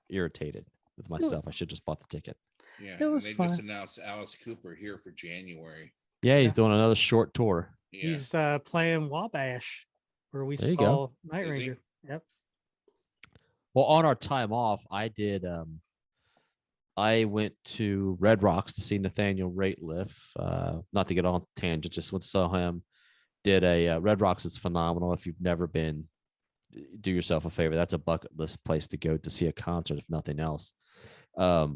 S1: irritated with myself. I should just bought the ticket.
S3: Yeah,
S2: It was
S3: they
S2: fun.
S3: just announced Alice Cooper here for January.
S1: Yeah, he's doing another short tour.
S3: Yeah.
S2: He's playing Wabash, where we
S1: There you
S2: saw
S1: go.
S2: Night
S3: Is he?
S2: Ranger. Yep.
S1: Well, on our time off, I did. I went to Red Rocks to see Nathaniel Rateliff. Not to get on tangent, just went to saw him. Did a Red Rocks is phenomenal. If you've never been, do yourself a favor. That's a bucket list place to go to see a concert, if nothing else.
S3: Yeah,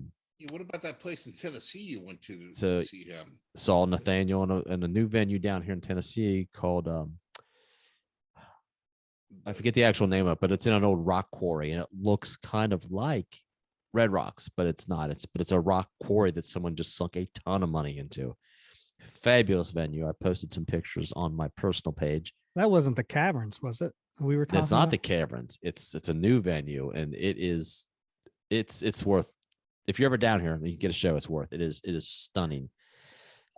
S3: what about that place in Tennessee you went to see him?
S1: Saw Nathaniel in a new venue down here in Tennessee called I forget the actual name of it, but it's in an old rock quarry, and it looks kind of like Red Rocks, but it's not. It's a rock quarry that someone just sunk a ton of money into. Fabulous venue. I posted some pictures on my personal page.
S2: That wasn't the Caverns, was it? We were talking.
S1: It's not
S2: about?
S1: the Caverns. It's a new venue, and it's worth. If you're ever down here and you get a show, it's worth it. It is stunning.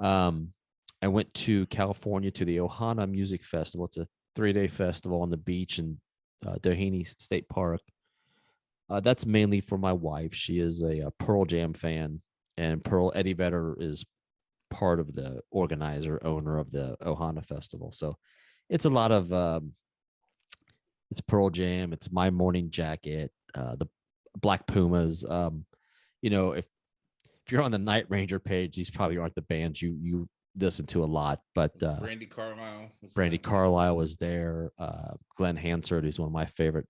S1: I went to California to the Ohana Music Festival. It's a 3-day festival on the beach in Doheny State Park. That's mainly for my wife. She is a Pearl Jam fan, and Eddie Vedder is part of the owner of the Ohana Festival. So it's a lot of it's Pearl Jam. It's My Morning Jacket, the Black Pumas. If you're on the Night Ranger page, these probably aren't the bands you listen to a lot, but
S3: Brandy Carlisle.
S1: Carlisle was there. Glenn Hansard, who's one of my favorite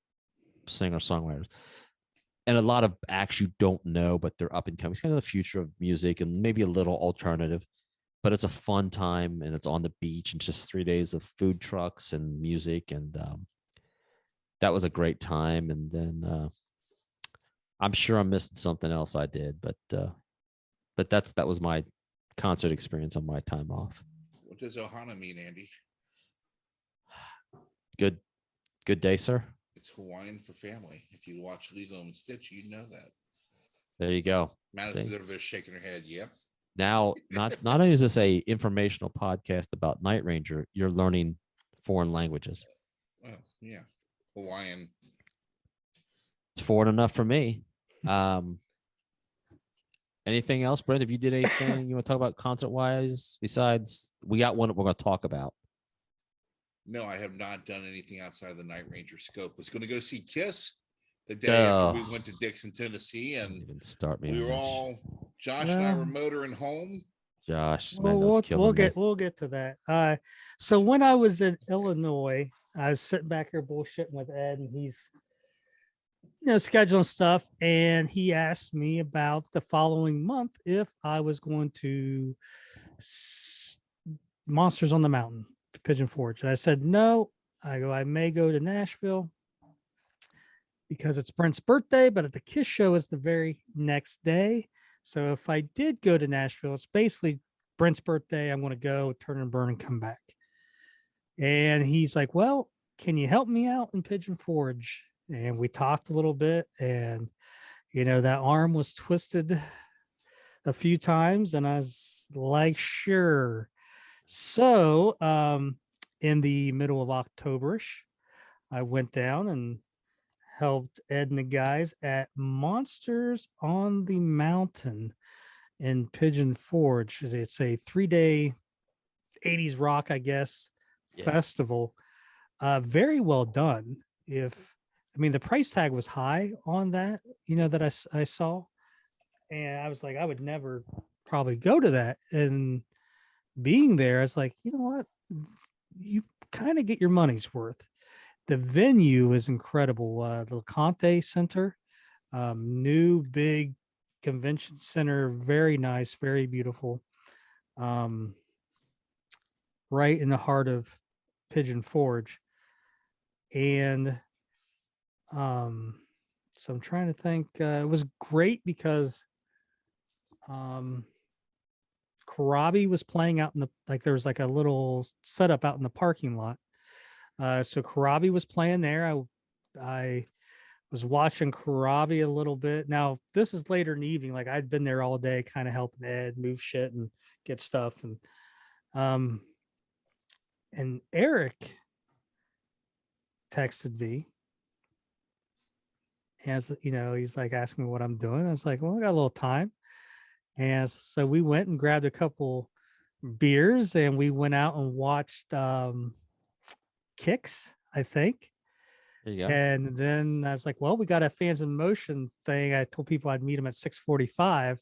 S1: singer-songwriters. And a lot of acts you don't know, but they're up and coming. It's kind of the future of music and maybe a little alternative, but it's a fun time, and it's on the beach, and just 3 days of food trucks and music. And that was a great time. And then I'm sure I'm missing something else I did, but that was my concert experience on my time off.
S3: What does Ohana mean, Andy?
S1: Good day, sir.
S3: It's Hawaiian for family. If you watch Lilo and Stitch, you know that.
S1: There you go.
S3: Madison's over there shaking her head. Yep.
S1: Now, not only is this a informational podcast about Night Ranger, you're learning foreign languages.
S3: Well, yeah, Hawaiian.
S1: It's foreign enough for me. Anything else, Brent? If you did anything you want to talk about concert-wise, besides we got one that we're going to talk about.
S3: No, I have not done anything outside of the Night Ranger scope. Was going to go see KISS the day after we went to Dickson, Tennessee, and we were all Josh and I were motoring home.
S1: Josh,
S2: man, we'll get to that. So when I was in Illinois, I was sitting back here bullshitting with Ed, and he's scheduling stuff, and he asked me about the following month if I was going to Monsters on the Mountain, Pigeon Forge. And I said no. I may go to Nashville because it's Brent's birthday, but at the KISS show is the very next day. So if I did go to Nashville, it's basically Brent's birthday. I'm going to go turn and burn and come back. And he's like, well, can you help me out in Pigeon Forge? And we talked a little bit, and that arm was twisted a few times, and I was like, sure. So in the middle of Octoberish. I went down and helped Ed and the guys at Monsters on the Mountain in Pigeon Forge. It's a 3-day 80s rock, I guess, festival. Very well done. The price tag was high on that, that I saw. And I was like, I would never probably go to that. And being there, I was like, you know what? You kind of get your money's worth. The venue is incredible. The Conte Center, new big convention center, very nice, very beautiful. Right in the heart of Pigeon Forge. And so I'm trying to think. It was great because Karabi was playing out in there was like a little setup out in the parking lot. So Karabi was playing there. I was watching Karabi a little bit. Now this is later in the evening. Like I'd been there all day, kind of helping Ed move shit and get stuff. And Eric texted me. As he's like asking me what I'm doing. I was like, well, I got a little time. And so we went and grabbed a couple beers and we went out and watched Kicks, I think.
S1: There you go.
S2: And then I was like, well, we got a Fans in Motion thing. I told people I'd meet them at 6:45.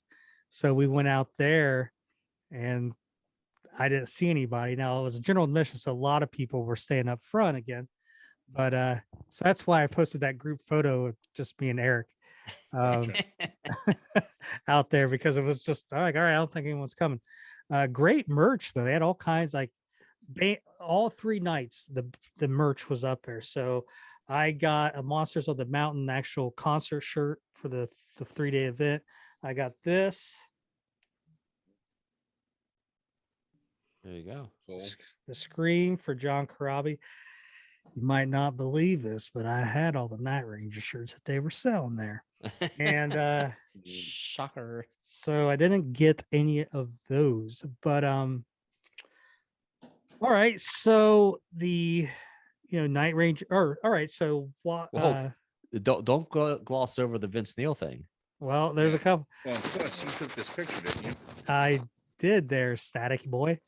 S2: So we went out there and I didn't see anybody. Now it was a general admission, so a lot of people were staying up front again. But so that's why I posted that group photo of just me and Eric out there, because it was just like, all right, I don't think anyone's coming. Great merch though. They had all kinds, like all 3 nights the merch was up there. So I got a Monsters on the Mountain actual concert shirt for the 3-day event. I got this.
S1: There you go.
S3: Cool.
S2: The Scream for John Karabi. You might not believe this, but I had all the Night Ranger shirts that they were selling there. And
S1: shocker.
S2: So I didn't get any of those. But all right. So the Night Ranger, all right. So what
S1: don't gloss over the Vince Neil thing.
S2: Well, there's a couple.
S3: Well, plus you took this picture, didn't you?
S2: I did there, Static Boy.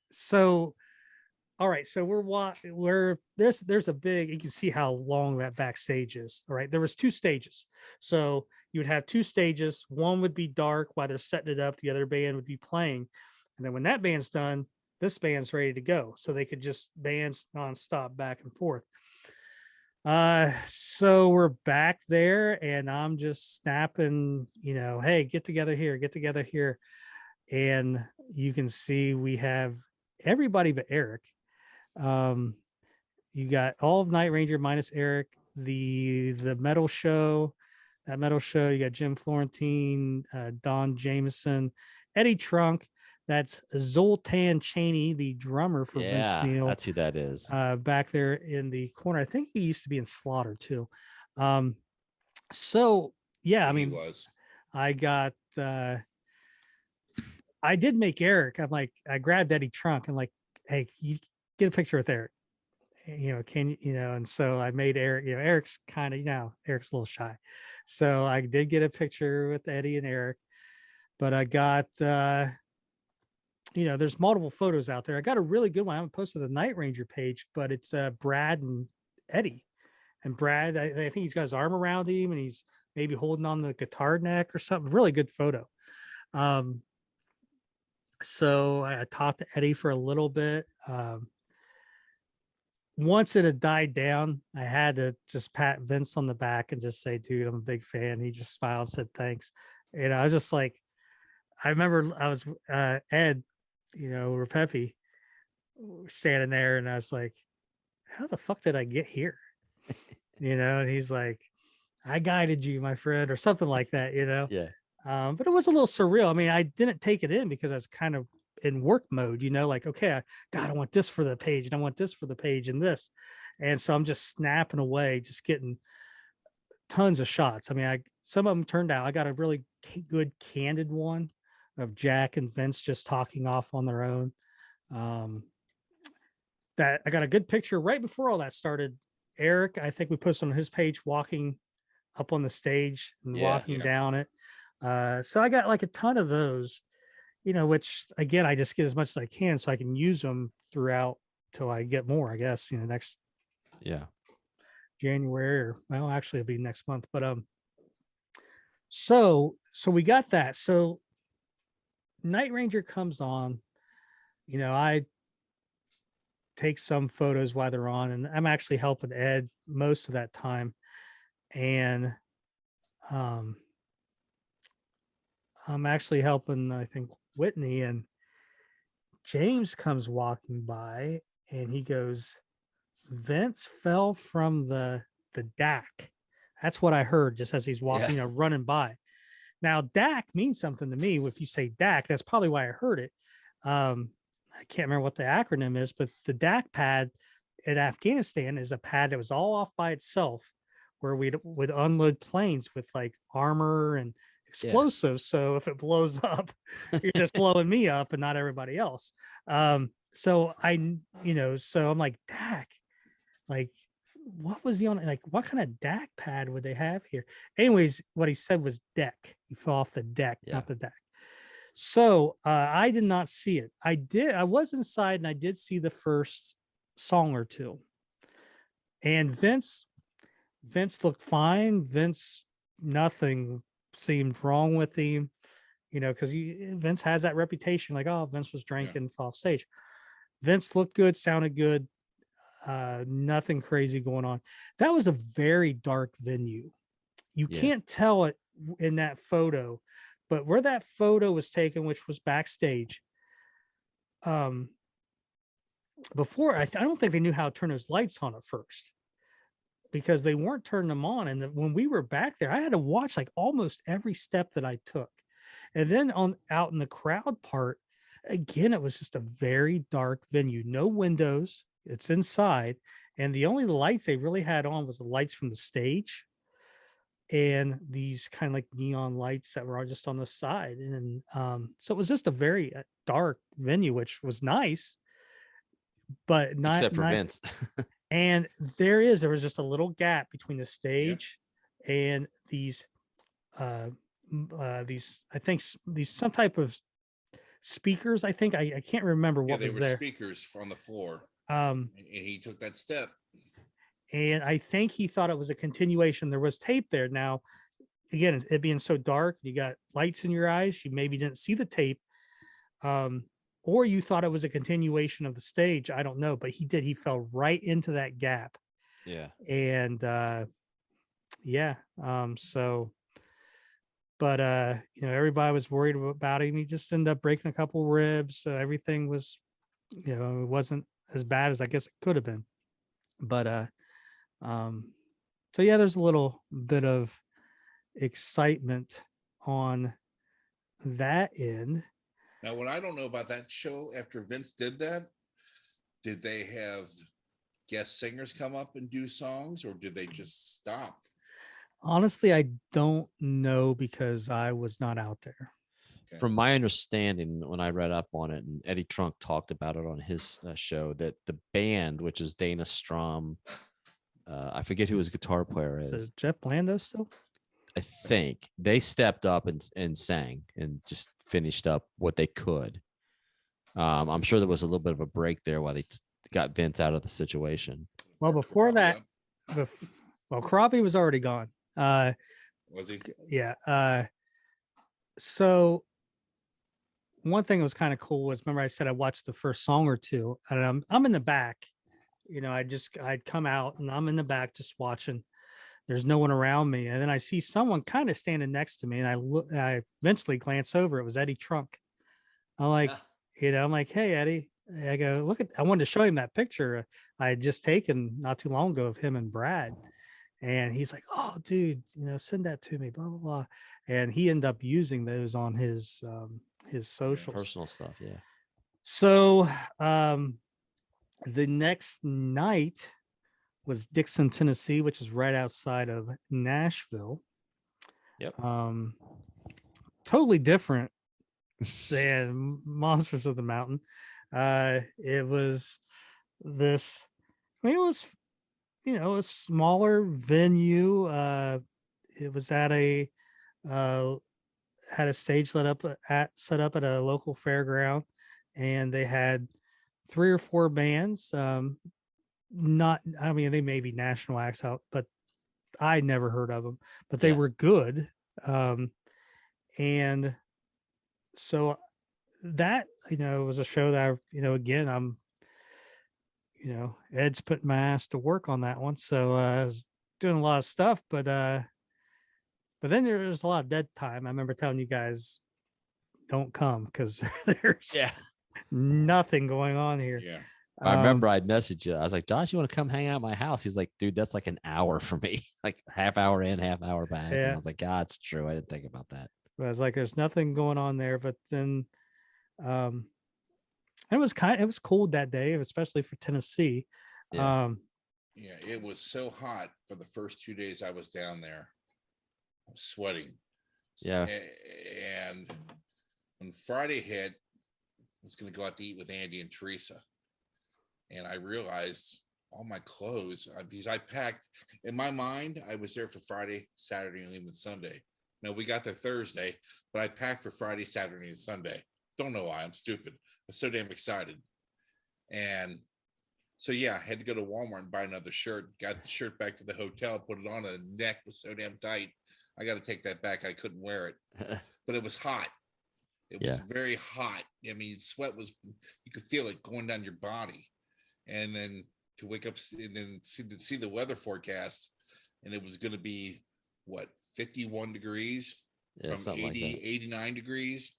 S2: So all right, so we're there's a big, you can see how long that backstage is. All right, there was 2 stages. So you would have 2 stages. One would be dark while they're setting it up. The other band would be playing. And then when that band's done, this band's ready to go. So they could just bands nonstop back and forth. So we're back there and I'm just snapping, hey, get together here. And you can see we have everybody but Eric. You got all of Night Ranger minus Eric, the metal show, you got Jim Florentine, Don Jameson, Eddie Trunk. That's Zoltan Chaney, the drummer for Vince Neil.
S1: That's who that is.
S2: Back there in the corner. I think he used to be in Slaughter too. So yeah, I mean,
S3: he was.
S2: I got I did make Eric. I'm like, I grabbed Eddie Trunk. I'm like, hey, you get a picture with Eric. Can you, and so I made Eric, Eric's kind of, Eric's a little shy. So I did get a picture with Eddie and Eric, but I got, there's multiple photos out there. I got a really good one. I haven't posted the Night Ranger page, but it's Brad and Eddie. And Brad, I think he's got his arm around him and he's maybe holding on the guitar neck or something. Really good photo. So I talked to Eddie for a little bit. Once it had died down, I had to just pat Vince on the back and just say, dude, I'm a big fan. He just smiled and said, thanks. I was just like, I remember I was Ed, Repepi standing there and I was like, how the fuck did I get here? And he's like, I guided you, my friend, or something like that,
S1: Yeah.
S2: But it was a little surreal. I mean, I didn't take it in because I was kind of in work mode, like, okay, I want this for the page and I want this for the page and this. And so I'm just snapping away, just getting tons of shots. I mean, some of them turned out. I got a really good candid one of Jack and Vince just talking off on their own. That I got a good picture right before all that started. Eric, I think we posted on his page walking up on the stage and walking down it. So I got like a ton of those, which again, I just get as much as I can so I can use them throughout till I get more, I guess, next January, or well, actually it'll be next month. But so we got that. So Night Ranger comes on, I take some photos while they're on, and I'm actually helping Ed most of that time. And I'm actually helping, I think, Whitney, and James comes walking by and he goes, Vince fell from the deck. That's what I heard just as he's walking, running by. Now, DAC means something to me. If you say DAC, that's probably why I heard it. I can't remember what the acronym is, but the DAC pad in Afghanistan is a pad that was all off by itself, where we would unload planes with like armor and explosives. So if it blows up, you're just blowing me up and not everybody else. So I'm like, DAC, like, what was he on? Like, what kind of DAC pad would they have here? Anyways, what he said was deck. He fell off the deck, not the deck. So I did not see it. I was inside and I did see the first song or two. And Vince looked fine. Vince, nothing seemed wrong with him, because Vince has that reputation, like, oh, Vince was drinking, fell off stage. Vince looked good, sounded good. Nothing crazy going on. That was a very dark venue. You can't tell it in that photo, but where that photo was taken, which was backstage, before, I don't think they knew how to turn those lights on at first, because they weren't turning them on. And when we were back there, I had to watch like almost every step that I took. And then out in the crowd part, again, it was just a very dark venue, no windows. It's inside. And the only lights they really had on was the lights from the stage and these kind of like neon lights that were just on the side. And so it was just a very dark venue, which was nice, but not
S1: except for Vince.
S2: And there was just a little gap between the stage and these I think these some type of speakers. I think I can't remember what was there.
S4: Speakers on the floor. And he took that step.
S2: And I think he thought it was a continuation. There was tape there. Now, again, it being so dark, you got lights in your eyes. You maybe didn't see the tape. Or you thought it was a continuation of the stage. I don't know, but he did. He fell right into that gap.
S1: Yeah.
S2: And but everybody was worried about him. He just ended up breaking a couple ribs. So everything was, it wasn't as bad as I guess it could have been. But so yeah, there's a little bit of excitement on that end.
S4: Now, what I don't know about that show, after Vince did that, did they have guest singers come up and do songs, or did they just stop?
S2: Honestly, I don't know, because I was not out there.
S4: Okay.
S1: From my understanding, when I read up on it, and Eddie Trunk talked about it on his show, that the band, which is Dana Strom, I forget who his guitar player is.
S2: Is Jeff Blando still?
S1: I think they stepped up and sang and just finished up what they could. I'm sure there was a little bit of a break there while they got Vince out of the situation.
S2: Well, before that, Crappie was already gone.
S4: Was he?
S2: Yeah. So one thing that was kind of cool was, remember I said I watched the first song or two, and I'm in the back. I'd come out and I'm in the back just watching. There's no one around me, and then I see someone kind of standing next to me, and I eventually glance over. It was Eddie Trunk. I'm like, I'm like, hey Eddie. I go, look I wanted to show him that picture I had just taken not too long ago of him and Brad. And he's like, oh, dude, send that to me, blah, blah, blah. And he ended up using those on his socials.
S1: Personal stuff, yeah.
S2: So the next night was Dickson, Tennessee, which is right outside of Nashville.
S1: Yep.
S2: Totally different than Monsters of the Mountain. It was this. I mean, it was a smaller venue. It was at a had a stage set up at a local fairground, and they had 3 or 4 bands. Not, I mean, they may be national acts out, but I never heard of them. But they were good, and so that was a show that again Ed's putting my ass to work on that one, so I was doing a lot of stuff, but then there was a lot of dead time. I remember telling you guys, don't come because there's nothing going on here.
S4: Yeah.
S1: I remember I'd message you. I was like, Josh, you want to come hang out at my house? He's like, dude, that's like an hour for me, like half hour in, half hour back. And I was like, God, it's true. I didn't think about that.
S2: But I was like, there's nothing going on there. But then it was cold that day, especially for Tennessee.
S1: Yeah.
S4: Yeah, it was so hot for the first 2 days I was down there. I was sweating.
S1: Yeah.
S4: And when Friday hit, I was going to go out to eat with Andy and Teresa. And I realized all my clothes, because I packed, in my mind, I was there for Friday, Saturday, and even Sunday. No, we got there Thursday, but I packed for Friday, Saturday, and Sunday. Don't know why. I'm stupid. I was so damn excited. And so, yeah, I had to go to Walmart and buy another shirt. Got the shirt back to the hotel, put it on, and the neck was so damn tight. I got to take that back. I couldn't wear it. But it was hot. It was very hot. I mean, sweat was, you could feel it going down your body. And then to wake up and then see the weather forecast, and it was going to be, 51 degrees from 80, like 89 degrees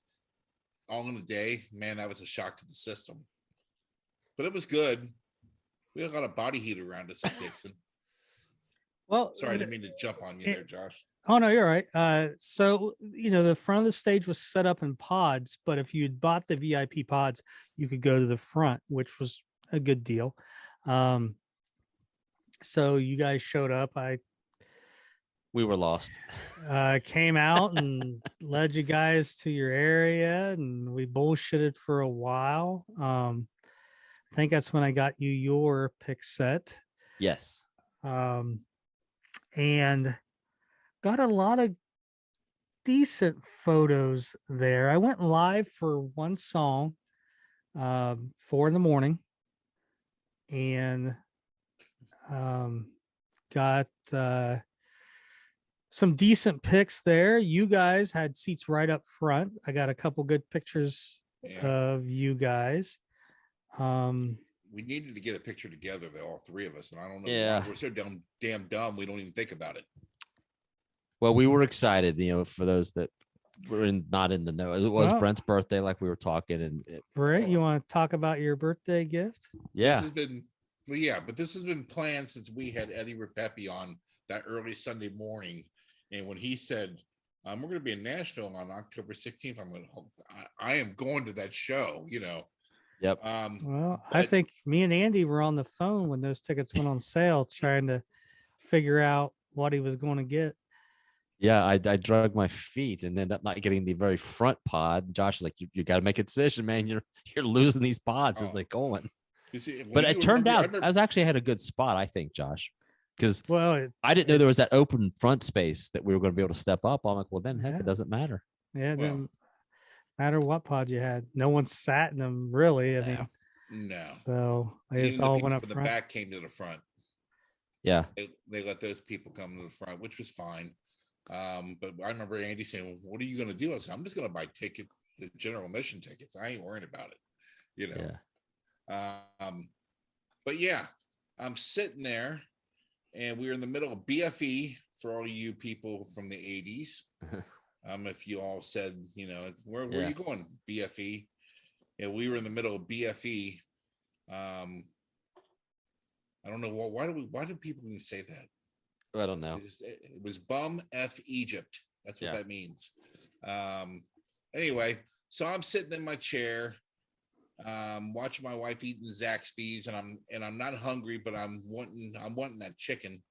S4: all in a day. Man, that was a shock to the system. But it was good. We had a lot of body heat around us at Dickson.
S2: Well,
S4: sorry, I didn't mean to jump on you there, Josh.
S2: Oh no, you're right. So the front of the stage was set up in pods, but if you'd bought the VIP pods, you could go to the front, which was a good deal. So you guys showed up.
S1: We were lost.
S2: Came out and led you guys to your area, and we bullshitted for a while. I think that's when I got you your pick set.
S1: Yes.
S2: And got a lot of decent photos there. I went live for one song, 4 a.m, and got some decent pics there. You guys had seats right up front. I got a couple good pictures of you guys.
S4: We needed to get a picture together, though, all 3 of us, and I don't know why. We're so damn dumb we don't even think about it.
S1: Well, we were excited, for those that were not in the know. It was Brent's birthday, like we were talking. And
S2: Brent, you want to talk about your birthday gift?
S1: Yeah.
S4: This has been, but this has been planned since we had Eddie Repepe on that early Sunday morning. And when he said, we're going to be in Nashville on October 16th, I'm going, I am going to that show,
S1: Yep.
S2: Well, I think me and Andy were on the phone when those tickets went on sale, trying to figure out what he was going to get.
S1: Yeah, I drug my feet and ended up not getting the very front pod. Josh is like, you got to make a decision, man. You're losing these pods as they're going. But it turned out I actually had a good spot, I think, Josh, because I didn't know there was that open front space that we were going to be able to step up. I'm like, well, then heck, it doesn't matter.
S2: Yeah, it didn't matter what pod you had. No one sat in them, really. I mean,
S4: no.
S2: So they just all went up
S4: front. The back came to the front.
S1: Yeah,
S4: they let those people come to the front, which was fine. But I remember Andy saying, "What are you going to do?" I said, "I'm just going to buy tickets, the general admission tickets. I ain't worrying about it, But yeah, I'm sitting there, and we were in the middle of BFE for all you people from the '80s. If you all said, where are you going, BFE? Yeah, we were in the middle of BFE. I don't know why do people even say that?
S1: I don't know.
S4: It was Bum F Egypt. That's what that means. Anyway, so I'm sitting in my chair, watching my wife eating Zaxby's, and I'm not hungry, but I'm wanting that chicken.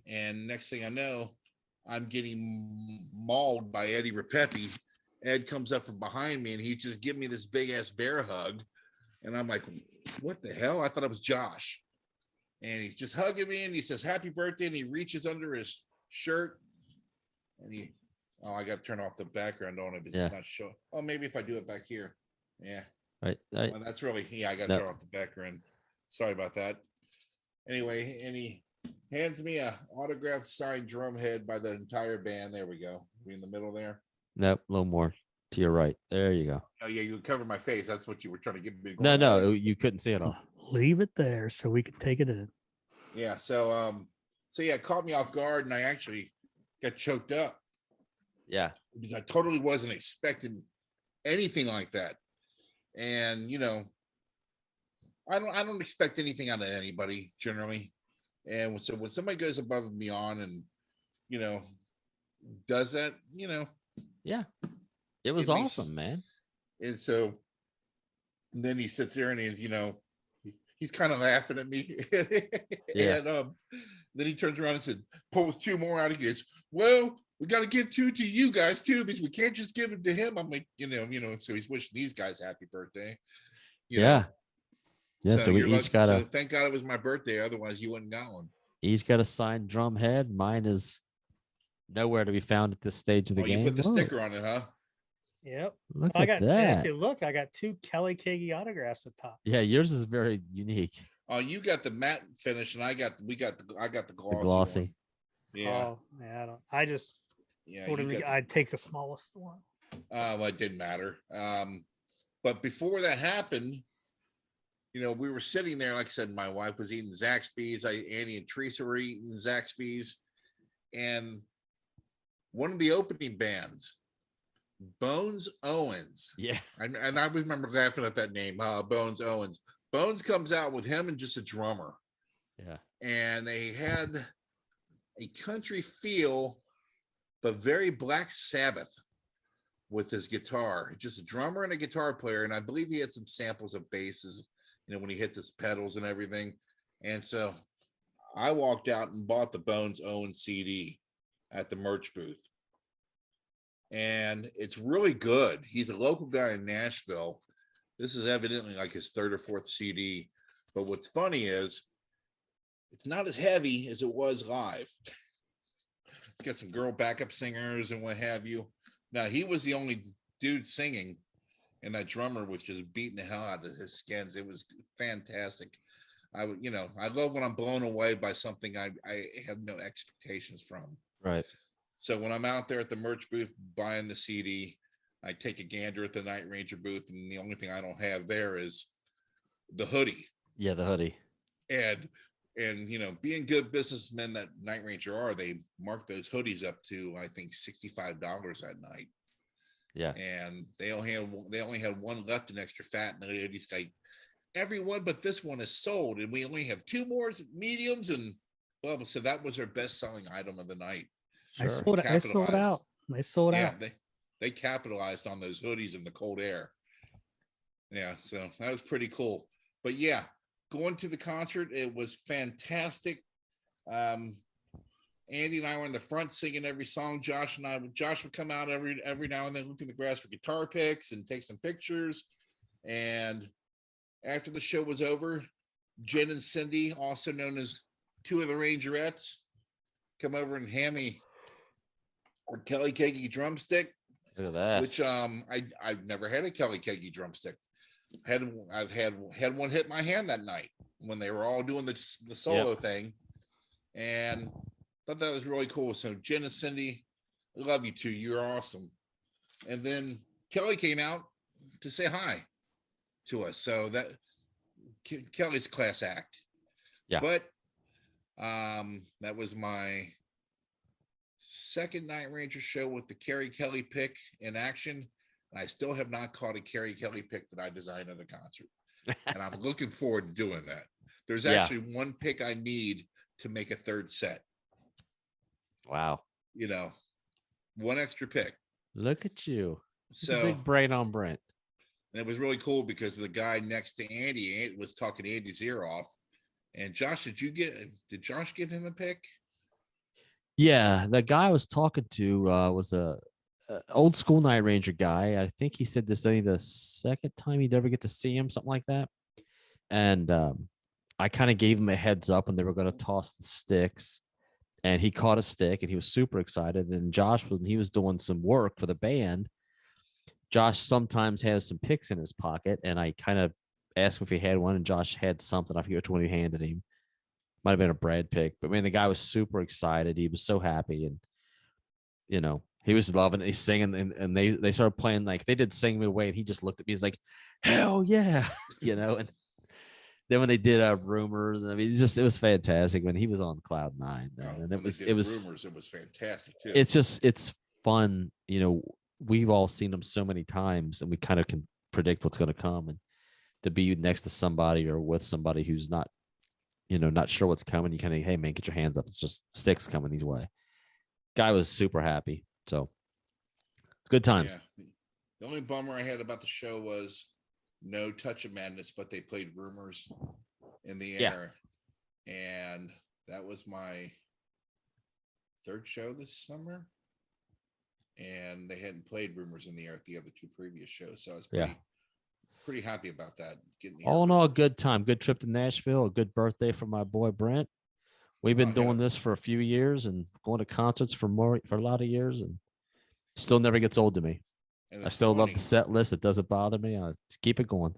S4: And next thing I know, I'm getting mauled by Eddie Repepe, Ed comes up from behind me and he just give me this big ass bear hug. And I'm like, what the hell? I thought it was Josh. And he's just hugging me and he says, happy birthday. And he reaches under his shirt and I got to turn off the background on it because it's not showing. Oh, maybe if I do it back here. Yeah.
S1: Right.
S4: Well, that's really, I got to turn off the background. Sorry about that. Anyway, and he hands me a autographed signed drum head by the entire band. There we go. We in the middle there.
S1: Nope, a little more to your right. There you go.
S4: Oh yeah, you covered my face. That's what you were trying to get me.
S1: No, you couldn't see it all.
S2: Leave it there so we can take it in.
S4: Yeah. So yeah, it caught me off guard, and I actually got choked up.
S1: Yeah,
S4: because I totally wasn't expecting anything like that, and I don't expect anything out of anybody generally, and so when somebody goes above and beyond, and does that,
S1: yeah, it was awesome, man.
S4: And so then he sits there and he's kind of laughing at me.
S1: Yeah.
S4: And then he turns around and said, pulls two more out. He goes, well, we got to give two to you guys too, because we can't just give it to him. I'm like, so he's wishing these guys happy birthday.
S1: Yeah. So we each got
S4: so thank God it was my birthday. Otherwise you wouldn't got one.
S1: Each got a signed drum head. Mine is nowhere to be found at this stage of the game.
S4: You put the sticker on it, huh?
S2: Yep.
S1: Look at that.
S2: If you look, I got 2 Kelly Kagi autographs at the top.
S1: Yeah, yours is very unique.
S4: Oh, you got the matte finish, and I got the glossy.
S1: The glossy.
S4: One. Yeah.
S2: Oh, yeah. I'd take the smallest one.
S4: Well, it didn't matter. But before that happened, we were sitting there. Like I said, my wife was eating Zaxby's. Annie and Teresa were eating Zaxby's, and one of the opening bands, Bones Owens.
S1: Yeah.
S4: And I remember laughing at that name, Bones Owens. Bones comes out with him and just a drummer.
S1: Yeah.
S4: And they had a country feel, but very Black Sabbath with his guitar. Just a drummer and a guitar player. And I believe he had some samples of basses, when he hit his pedals and everything. And so I walked out and bought the Bones Owens CD at the merch booth. And it's really good. He's a local guy in Nashville. This is evidently like his 3rd or 4th CD. But what's funny is it's not as heavy as it was live. It's got some girl backup singers and what have you. Now, he was the only dude singing, and that drummer was just beating the hell out of his skins. It was fantastic. I love when I'm blown away by something I have no expectations from.
S1: Right.
S4: So when I'm out there at the merch booth buying the CD, I take a gander at the Night Ranger booth, and the only thing I don't have there is the hoodie.
S1: Yeah, the hoodie.
S4: And being good businessmen that Night Ranger are, they mark those hoodies up to, I think, $65 that night.
S1: Yeah.
S4: And they only had one left in extra fat, and the lady's like, everyone but this one is sold, and we only have 2 more mediums, and well, so that was her best selling item of the night.
S1: Sure.
S2: I sold out. They sold out.
S4: They capitalized on those hoodies in the cold air. Yeah, so that was pretty cool. But yeah, going to the concert, it was fantastic. Andy and I were in the front singing every song. Josh would come out every now and then, look in the grass for guitar picks and take some pictures. And after the show was over, Jen and Cindy, also known as 2 of the Rangerettes, come over and hand me a Kelly Kagi drumstick.
S1: Look at that.
S4: Which I've never had a Kelly Kagi drumstick. I've had one hit my hand that night when they were all doing the solo thing, and thought that was really cool. So Jen and Cindy, I love you 2. You're awesome. And then Kelly came out to say hi to us. So that Kelly's a class act.
S1: Yeah.
S4: But that was my 2nd Night Ranger show with the Carrie Kelly pick in action. And I still have not caught a Carrie Kelly pick that I designed at a concert. And I'm looking forward to doing that. There's actually one pick I need to make a 3rd set.
S1: Wow.
S4: One extra pick.
S1: Look at you.
S4: So
S1: big brain on Brent.
S4: And it was really cool because the guy next to Andy was talking Andy's ear off. And Josh, did Josh give him a pick?
S1: Yeah, the guy I was talking to was a old school Night Ranger guy. I think he said this only the second time he'd ever get to see him, something like that. And I kind of gave him a heads up when they were going to toss the sticks, and he caught a stick and he was super excited. And Josh, when he was doing some work for the band, Josh sometimes has some picks in his pocket, and I kind of asked him if he had one, and Josh had something. I forget which one he handed him. Might have been a Brad pick, but man, the guy was super excited. He was so happy, and he was loving it. He's singing, and they started playing, like they did "Sing Me Away," and he just looked at me. He's like, "Hell yeah," And then when they did Rumors, I mean, it was fantastic when he was on cloud nine, man. And it was
S4: Rumors. It was fantastic too.
S1: It's fun. We've all seen them so many times, and we kind of can predict what's going to come, and to be next to somebody or with somebody who's not sure what's coming, you kind of, hey man, get your hands up. It's just sticks coming these way. Guy was super happy. So it's good times.
S4: Yeah. The only bummer I had about the show was no Touch of Madness, but they played Rumors in the air. And that was my third show this summer. And they hadn't played Rumors in the air at the other two previous shows. So I was pretty happy about that.
S1: All in all, a good time. Good trip to Nashville. A good birthday for my boy Brent. We've been doing this for a few years and going to concerts for a lot of years, and still never gets old to me. I still love the set list. It doesn't bother me. I keep it going.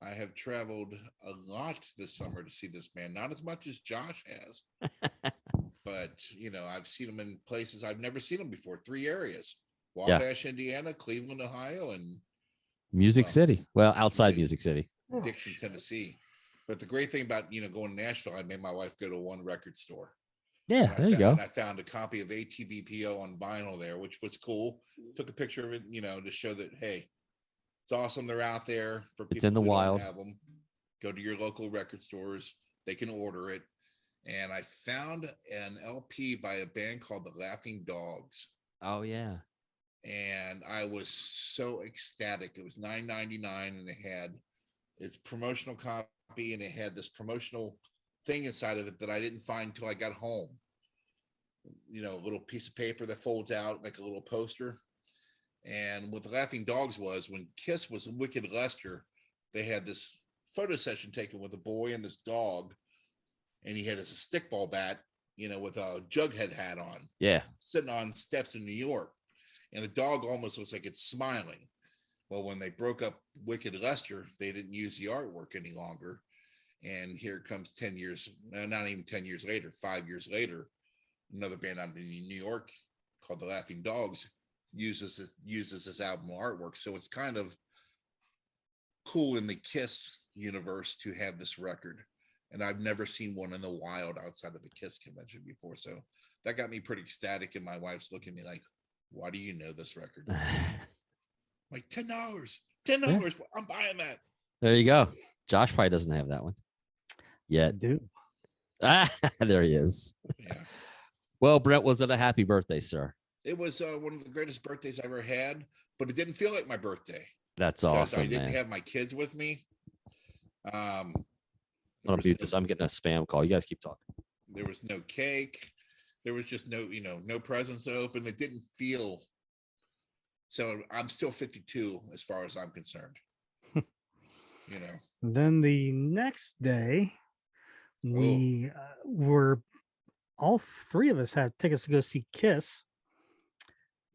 S4: I have traveled a lot this summer to see this band. Not as much as Josh has, but I've seen them in places I've never seen them before. 3 areas: Wabash, Indiana, Cleveland, Ohio, and
S1: Music City. Well, outside Music City,
S4: Dickson, Tennessee. But the great thing about going to Nashville, I made my wife go to one record store.
S1: Yeah, there you go.
S4: And I found a copy of ATBPO on vinyl there, which was cool. Took a picture of it, to show that, hey, it's awesome. They're out there for people
S1: it's in the
S4: who
S1: wild.
S4: don't have them. Go to your local record stores. They can order it. And I found an LP by a band called the Laughing Dogs.
S1: Oh, yeah.
S4: And I was so ecstatic. It was $9.99, and it had its promotional copy, and it had this promotional thing inside of it that I didn't find until I got home. A little piece of paper that folds out like a little poster. And what the Laughing Dogs was, when KISS was Wicked Lester, they had this photo session taken with a boy and this dog, and he had a stickball bat, with a Jughead hat on.
S1: Yeah. Sitting
S4: on steps in New York. And the dog almost looks like it's smiling. Well, when they broke up Wicked Lester, they didn't use the artwork any longer. And here comes 10 years, not even 10 years later, 5 years later, another band out in New York called the Laughing Dogs uses this album artwork. So it's kind of cool in the KISS universe to have this record. And I've never seen one in the wild outside of the KISS convention before. So that got me pretty ecstatic. And my wife's looking at me like, why do you know this record? Like $10. $10. Yeah. I'm buying that.
S1: There you go. Josh probably doesn't have that one yet.
S2: Dude.
S1: There he is.
S4: Yeah.
S1: Well, Brent, was it a happy birthday, sir?
S4: It was one of the greatest birthdays I ever had, but it didn't feel like my birthday.
S1: That's awesome.
S4: I didn't have my kids with me.
S1: I'm gonna mute this. I'm getting a spam call. You guys keep talking.
S4: There was no cake. There was just no presents to open. It didn't feel. So I'm still 52 as far as I'm concerned.
S2: Then the next day, we were, all 3 of us had tickets to go see KISS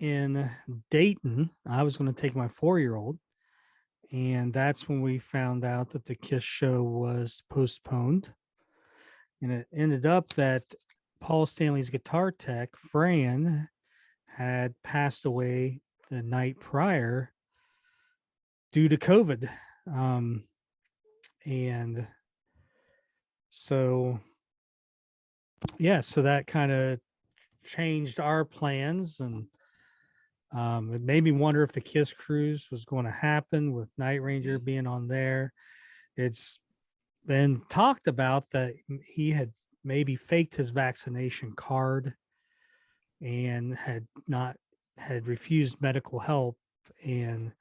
S2: in Dayton. I was going to take my 4-year-old, and that's when we found out that the KISS show was postponed. And it ended up that Paul Stanley's guitar tech, Fran, had passed away the night prior due to COVID. And so, so that kind of changed our plans, and it made me wonder if the KISS Cruise was going to happen with Night Ranger being on there. It's been talked about that he had maybe faked his vaccination card and had refused medical help. And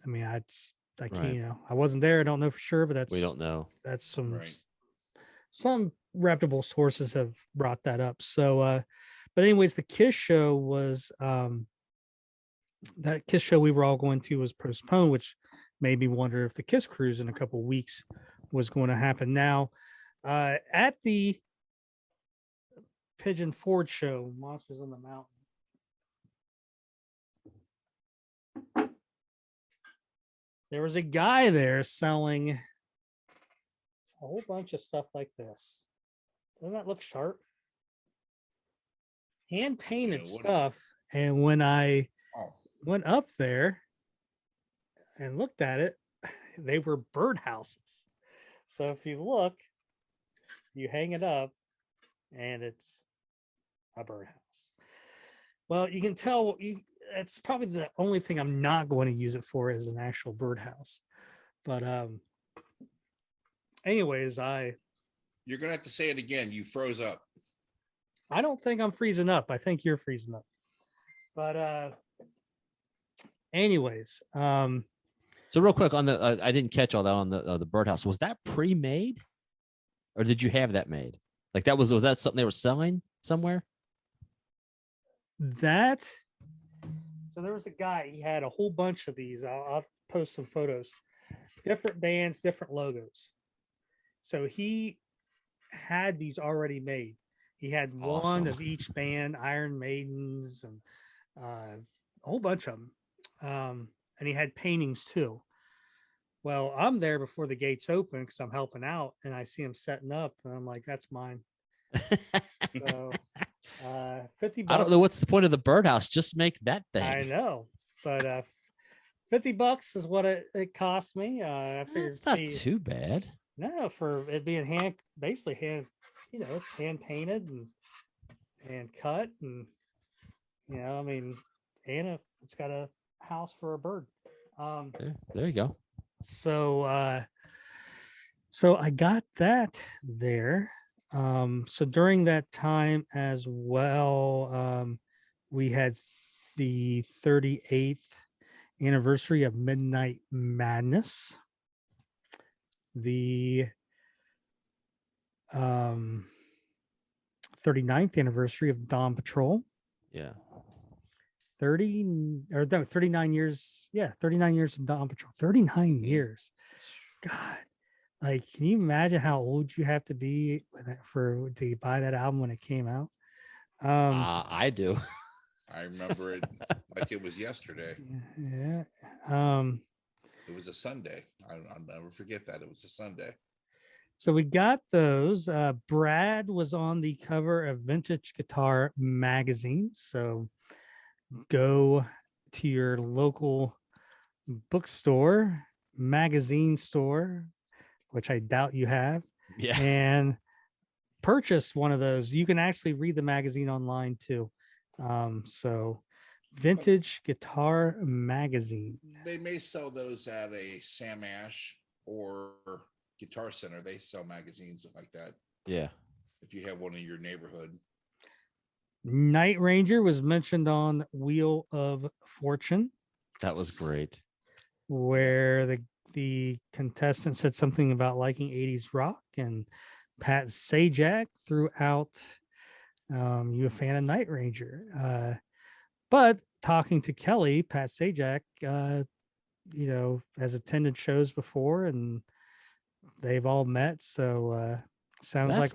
S2: I mean, I can't, I wasn't there. I don't know for sure, but
S1: we don't know.
S2: That's some reputable sources have brought that up. So, But anyways, the KISS show was that KISS show we were all going to was postponed, which made me wonder if the KISS Cruise in a couple weeks was going to happen. Now, at the Pigeon Forge show, Monsters on the Mountain, there was a guy there selling a whole bunch of stuff like this. Doesn't that look sharp? Hand painted stuff. And when I went up there and looked at it, they were birdhouses. So if you look, you hang it up and it's a birdhouse. Well, you can tell it's probably the only thing I'm not going to use it for is an actual birdhouse. But anyways,
S4: you're gonna have to say it again. You froze up.
S2: I don't think I'm freezing up. I think you're freezing up. But anyways,
S1: so real quick on the I didn't catch all that on the birdhouse. Was that pre-made, or did you have that made? Like that was that something they were selling somewhere?
S2: So there was a guy. He had a whole bunch of these. I'll post some photos. Different bands, different logos. So he had these already made. He had one of each band, Iron Maidens, and a whole bunch of them. And he had paintings too. Well, I'm there before the gates open because I'm helping out, and I see him setting up, and I'm like, "That's mine." So, $50.
S1: I don't know what's the point of the birdhouse. Just make that thing.
S2: I know, but $50 is what it cost me. I figured
S1: it's not too bad.
S2: No, for it being basically hand. It's hand painted and cut, and I mean, and it's got a house for a bird.
S1: There you go.
S2: So I got that there. So during that time as well, we had the 38th anniversary of Midnight Madness. The 39th anniversary of Dawn Patrol.
S1: Yeah.
S2: 39 years. Yeah, 39 years of Dawn Patrol. 39 years. God. Like, can you imagine how old you have to be to buy that album when it came out?
S1: I do.
S4: I remember it like it was yesterday.
S2: Yeah.
S4: It was a Sunday. I'll never forget that. It was a Sunday.
S2: So we got those. Brad was on the cover of Vintage Guitar magazine. So go to your local bookstore, magazine store, which I doubt you have, and purchase one of those. You can actually read the magazine online too. So Vintage Guitar magazine.
S4: They may sell those at a Sam Ash or Guitar Center. They sell magazines like that.
S1: Yeah.
S4: If you have one in your neighborhood.
S2: Night Ranger was mentioned on Wheel of Fortune.
S1: That was great.
S2: Where the contestant said something about liking 80s rock, and Pat Sajak threw out, you a fan of Night Ranger? But talking to Kelly, Pat Sajak, has attended shows before, and they've all met. So sounds like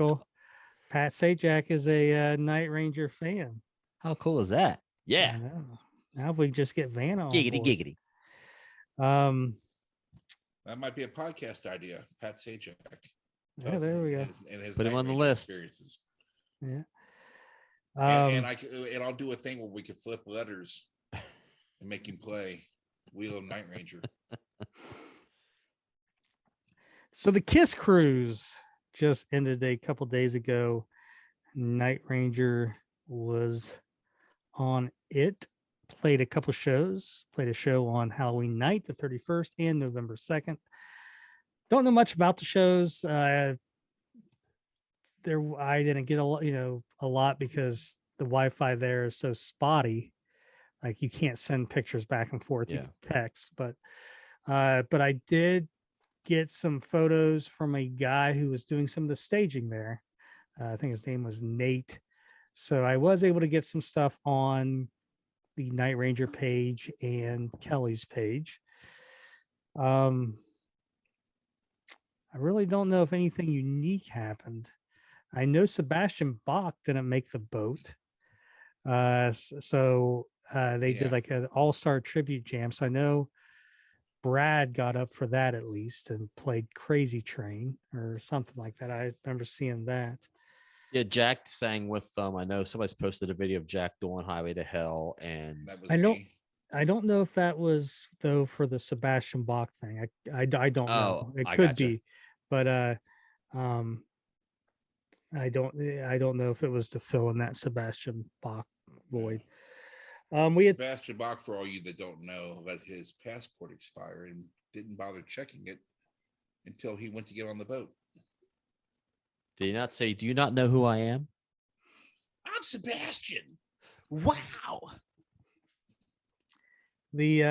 S2: Pat Sajak is a Night Ranger fan.
S1: How cool is that? Yeah.
S2: Now if we just get Vanna on
S1: giggity.
S4: That might be a podcast idea. Pat Sajak.
S2: Yeah, there we go.
S1: Put him on the list.
S2: Yeah.
S4: And I'll do a thing where we could flip letters and make him play Wheel of Night Ranger.
S2: So the KISS Cruise just ended a couple days ago. Night Ranger was on it. Played a couple shows. Played a show on Halloween night, the 31st, and November 2nd. Don't know much about the shows. I didn't get a lot because the Wi-Fi there is so spotty. Like you can't send pictures back and forth. You can text, but I did get some photos from a guy who was doing some of the staging there. I think his name was Nate So I was able to get some stuff on the Night Ranger page and Kelly's page. I really don't know if anything unique happened. I know Sebastian Bach didn't make the boat. So they did like an all-star tribute jam. So I know Brad got up for that at least and played Crazy Train or something like that. I remember seeing that.
S1: Yeah, Jack sang with them. I know somebody's posted a video of Jack doing Highway to Hell, and
S4: That was
S2: I don't know if that was though for the Sebastian Bach thing. I don't know. It
S1: I
S2: could
S1: gotcha.
S2: be, but I don't know if it was to fill in that Sebastian Bach void. We had
S4: Sebastian Bach, for all you that don't know, let his passport expire and didn't bother checking it until he went to get on the boat.
S1: Did he not say, "Do you not know who I am"?
S4: I'm Sebastian.
S1: Wow.
S2: The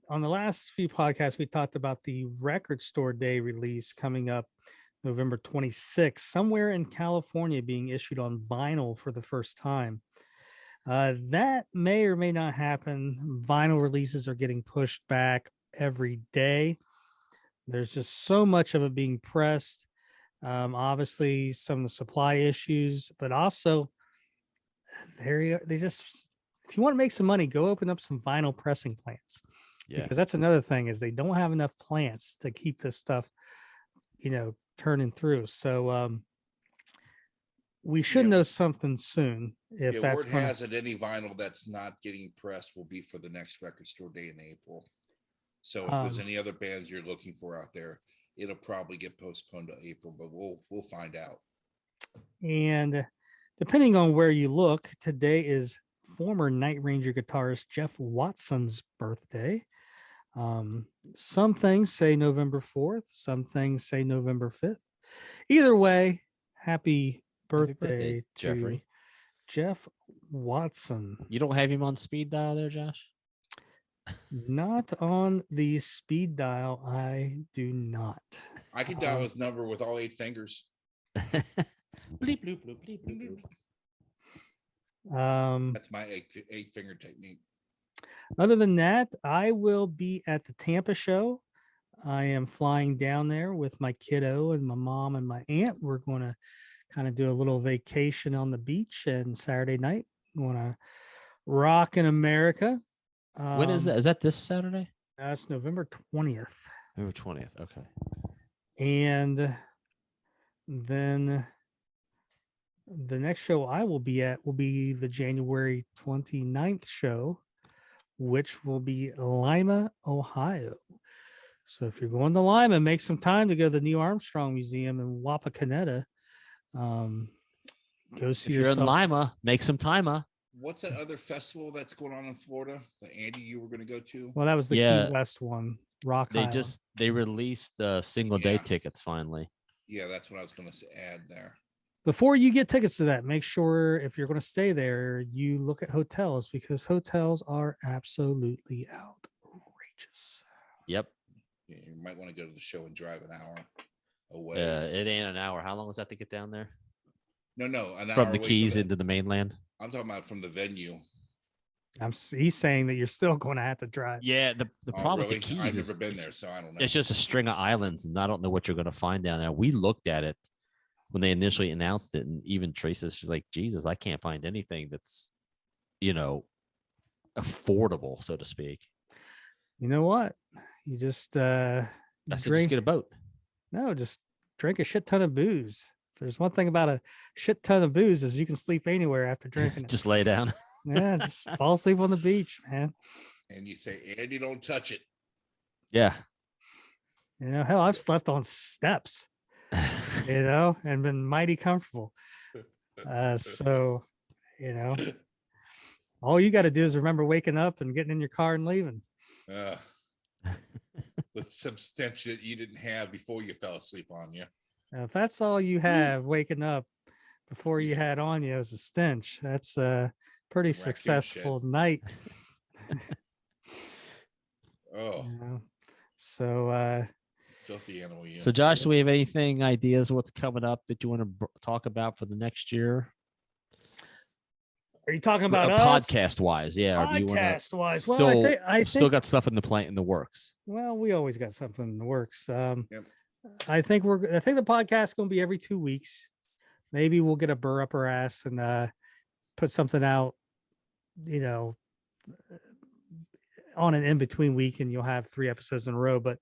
S2: on the last few podcasts we talked about the Record Store Day release coming up November 26th, somewhere in California, being issued on vinyl for the first time. That may or may not happen. Vinyl releases are getting pushed back every day. There's just so much of it being pressed. Obviously, some of the supply issues, but also they just, if you want to make some money, go open up some vinyl pressing plants.
S1: Yeah.
S2: Because that's another thing is they don't have enough plants to keep this stuff, turning through. So we should know something soon. If that's
S4: word has it, any vinyl that's not getting pressed will be for the next Record Store Day in April. So if there's any other bands you're looking for out there, it'll probably get postponed to April, but we'll find out. And
S2: depending on where you look, today is former Night Ranger guitarist Jeff Watson's birthday. Some things say November 4th, some things say November 5th. Either way, happy birthday to
S1: Jeffrey.
S2: Jeff Watson.
S1: You don't have him on speed dial there, Josh?
S2: Not on the speed dial. I do not.
S4: I can dial his number with all 8 fingers.
S1: Bleep, bloop, bloop, bleep, bloop, bloop.
S4: That's my eight finger technique.
S2: Other than that, I will be at the Tampa show. I am flying down there with my kiddo and my mom and my aunt. We're going to kind of do a little vacation on the beach, and Saturday night, going to rock in America.
S1: When is that? Is that this Saturday?
S2: That's November 20th.
S1: November 20th. Okay.
S2: And then the next show I will be at will be the January 29th show, which will be Lima, Ohio. So if you're going to Lima, make some time to go to the Neil Armstrong Museum in Wapakoneta. Go see
S1: if you're in Lima, make some time.
S4: What's that other festival that's going on in Florida that Andy you were going to go to?
S2: Well, that was the Key West one. Rock Island.
S1: They released the single day tickets finally.
S4: Yeah, that's what I was going to add there.
S2: Before you get tickets to that, make sure if you're going to stay there, you look at hotels, because hotels are absolutely outrageous.
S1: Yep.
S4: Yeah, you might want to go to the show and drive an hour away.
S1: It ain't an hour. How long was that to get down there?
S4: No, an hour
S1: from the Keys into the mainland.
S4: I'm talking about from the venue.
S2: He's saying that you're still going to have to drive.
S1: Yeah, the problem with the Keys
S4: I've never been there, so I don't know.
S1: It's just a string of islands, and I don't know what you're going to find down there. We looked at it when they initially announced it, and even Teresa's, she's like, Jesus, I can't find anything that's, affordable, so to speak.
S2: You know what? You just
S1: just get a boat.
S2: No, just drink a shit ton of booze. If there's one thing about a shit ton of booze is you can sleep anywhere after drinking it.
S1: Just lay down.
S2: Yeah, just fall asleep on the beach, man.
S4: And you say, Andy, don't touch it.
S1: Yeah.
S2: Hell, I've slept on steps, and been mighty comfortable. So, all you got to do is remember waking up and getting in your car and leaving.
S4: The substance that you didn't have before you fell asleep on you.
S2: Now, if that's all you have waking up before you had on you as a stench, that's a pretty successful night. So
S4: filthy animal.
S1: So Josh, do we have anything ideas what's coming up that you want to talk about for the next year?
S2: Are you talking about us?
S1: podcast wise? Yeah. Or do you want to
S2: Podcast wise.
S1: still,
S2: Well, I
S1: still
S2: think
S1: got stuff in the works?
S2: well, we always got something in the works.
S4: Yep.
S2: I think the podcast is going to be every 2 weeks. Maybe we'll get a burr up our ass and put something out, you know, on an in-between week, and you'll have 3 episodes in a row. But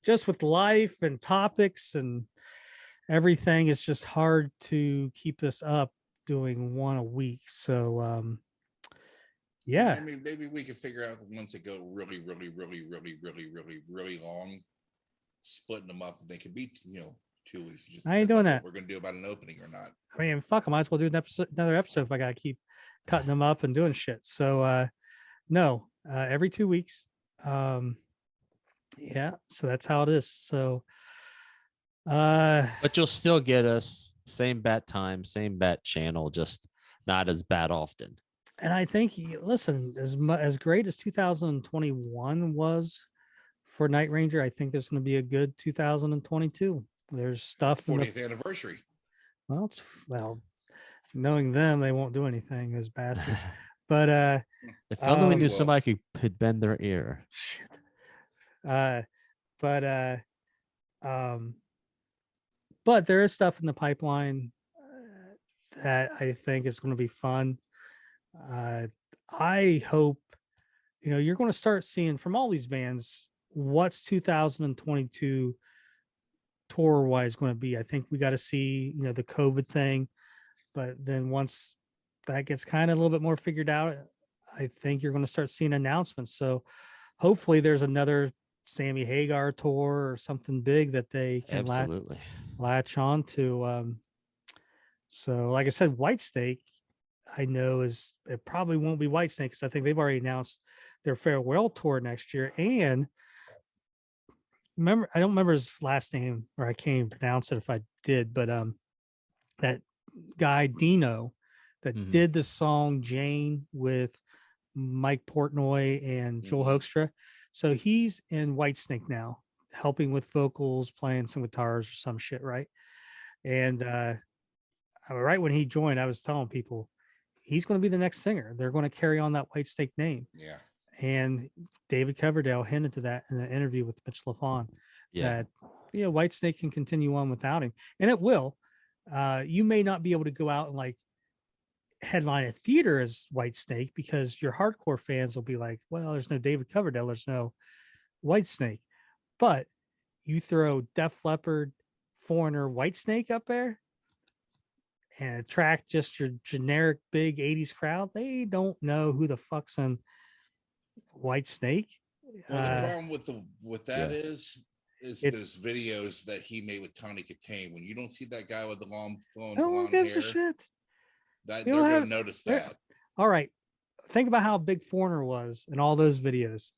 S2: just with life and topics and everything, it's just hard to keep this up doing one a week. So yeah.
S4: I mean, maybe we could figure out the ones that go really, really, really, really, really, really, really long, splitting them up. They could be, 2 weeks. Just
S2: I ain't doing that.
S4: We're gonna do about an opening or not.
S2: I mean, fuck, I might as well do another episode if I gotta keep cutting them up and doing shit. So no, every 2 weeks. Yeah, so that's how it is. So
S1: But you'll still get us same bat time, same bat channel, just not as bad often.
S2: and I think listen, as great as 2021 was for Night Ranger, I think there's going to be a good 2022. There's stuff
S4: 40th anniversary.
S2: Well, knowing them, they won't do anything, those bastards. But
S1: If only we knew
S4: well-
S1: somebody could bend their ear.
S2: shit. But there is stuff in the pipeline that I think is going to be fun. I hope you're going to start seeing from all these bands what's 2022 tour wise going to be. I think we got to see the COVID thing, but then once that gets kind of a little bit more figured out, I think you're going to start seeing announcements. So hopefully there's another Sammy Hagar tour or something big that they can
S1: Absolutely.
S2: latch on to. So like I said, Whitesnake, I know it probably won't be Whitesnake because I think they've already announced their farewell tour next year. And I don't remember his last name, or I can't even pronounce it if I did, but that guy Dino that
S1: Mhm.
S2: did the song Jane with Mike Portnoy and Joel Hoekstra. So he's in Whitesnake now, helping with vocals, playing some guitars or some shit, right? And right when he joined, I was telling people he's going to be the next singer. They're going to carry on that Whitesnake name.
S4: Yeah.
S2: And David Coverdale hinted to that in an interview with Mitch LaFon,
S1: Yeah.
S2: that Whitesnake can continue on without him, and it will. You may not be able to go out and like headline a theater as Whitesnake because your hardcore fans will be like, well, there's no David Coverdale, there's no Whitesnake. But you throw Def Leppard, Foreigner, Whitesnake up there and attract just your generic big 80s crowd, they don't know who the fuck's in Whitesnake.
S4: Well, the problem with that
S1: Yeah.
S4: is those videos that he made with Tony Katane. When you don't see that guy with the long flowing
S2: No one
S4: blonde
S2: gives
S4: hair,
S2: a shit.
S4: that
S2: You
S4: they're
S2: don't
S4: going
S2: have-
S4: to notice
S2: they're-
S4: that.
S2: All right. Think about how big Foreigner was in all those videos.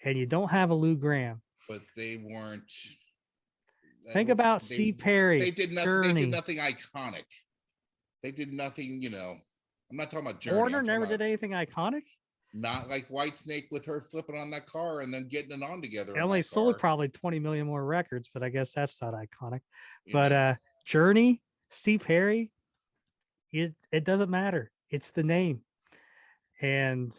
S2: And you don't have a Lou Graham.
S4: But they weren't.
S2: Think about Steve Perry.
S4: They did nothing.
S2: Journey.
S4: They did nothing iconic. They did nothing. I'm not talking about Journey.
S2: Foreigner
S4: I'm talking
S2: never
S4: about
S2: did anything iconic.
S4: Not like Whitesnake with her flipping on that car and then getting it on together.
S2: They
S4: on
S2: only
S4: that
S2: sold
S4: car,
S2: probably 20 million more records, but I guess that's not iconic.
S4: you
S2: But
S4: know?
S2: Journey, Steve Perry, it doesn't matter. It's the name. And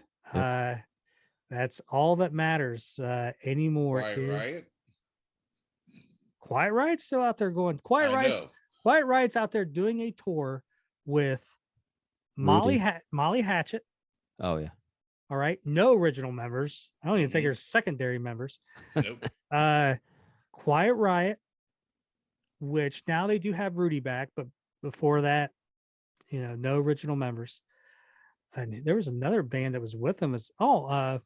S2: that's all that matters anymore.
S4: Quiet
S2: is
S4: Riot.
S2: Quiet Riot's still out there going. Quiet Riot's out there doing a tour with Molly Hatchet.
S1: Oh yeah.
S2: All right. No original members. I don't even think
S4: Mhm.
S2: there's secondary members.
S4: Nope.
S2: Quiet Riot, which now they do have Rudy back, but before that, no original members. And there was another band that was with them. I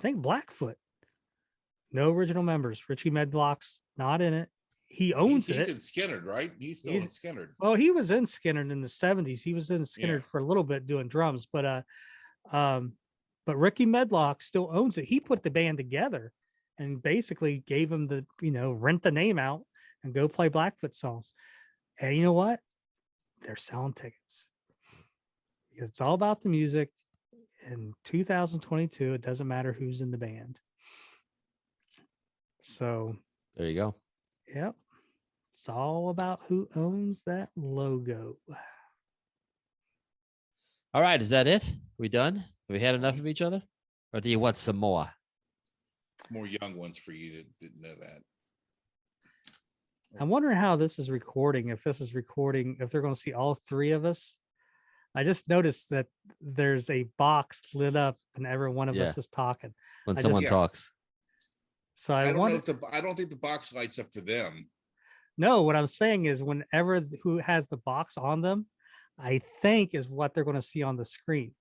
S2: think Blackfoot. No original members. Richie Medlock's not in it. He owns
S4: He's
S2: it.
S4: in Skinnerd, right? He's still in Skinnerd.
S2: Well, he was in Skinnerd in the 70s. He was in Skinnerd for a little bit doing drums, but Ricky Medlock still owns it. He put the band together and basically gave him the, rent the name out and go play Blackfoot songs. And you know what? They're selling tickets. Because it's all about the music. In 2022, it doesn't matter who's in the band. So
S1: There you go.
S2: yep. It's all about who owns that logo.
S1: All right, is that it? We done? Have we had enough of each other, or do you want some more?
S4: More young ones for you that didn't know that.
S2: I'm wondering how this is recording. If this is recording, if they're going to see all three of us. I just noticed that there's a box lit up whenever one of us is talking.
S1: When
S2: I
S1: someone
S2: just-
S1: talks.
S2: So
S4: I
S2: I
S4: don't know
S2: wonder.
S4: if I don't think the box lights up for them.
S2: No, what I'm saying is whenever who has the box on them, I think is what they're going to see on the screen.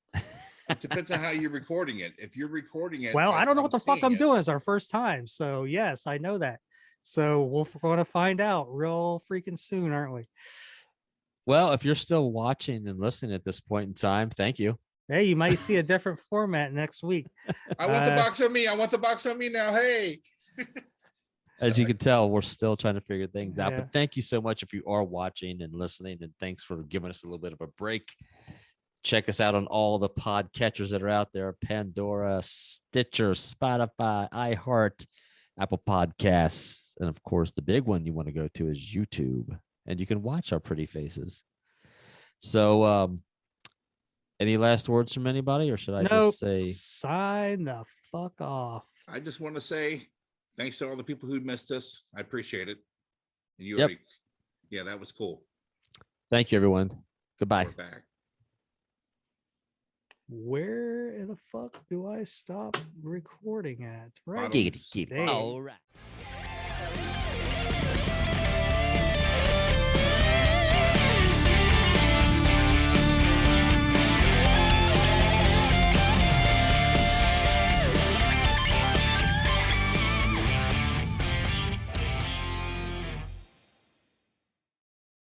S4: It depends on how you're recording it. If you're recording it,
S2: Well,
S4: like
S2: I don't know what the fuck I'm
S4: seeing it,
S2: doing. It's our first time. So yes, I know that. So we're going to find out real freaking soon, aren't we?
S1: Well, if you're still watching and listening at this point in time, thank you.
S2: Hey, you might see a different format next week.
S4: I want the box on me. I want the box on me now. Hey.
S1: As you
S4: Sorry.
S1: can tell, we're still trying to figure things out.
S2: Yeah.
S1: But thank you so much if you are watching and listening, and thanks for giving us a little bit of a break. Check us out on all the podcatchers that are out there: Pandora, Stitcher, Spotify, iHeart, Apple Podcasts, and of course, the big one you want to go to is YouTube, and you can watch our pretty faces. So, any last words from anybody, or should I
S2: Nope.
S1: just say
S2: Sign the fuck off.
S4: I just want to say thanks to all the people who missed us. I appreciate it. And you
S1: Yep.
S4: already, yeah, that was cool.
S1: thank you, everyone. Goodbye.
S4: We're back.
S2: Where in the fuck do I stop recording at? Right.
S4: Bottom
S1: Giggity, giggity.
S2: there.
S1: All right.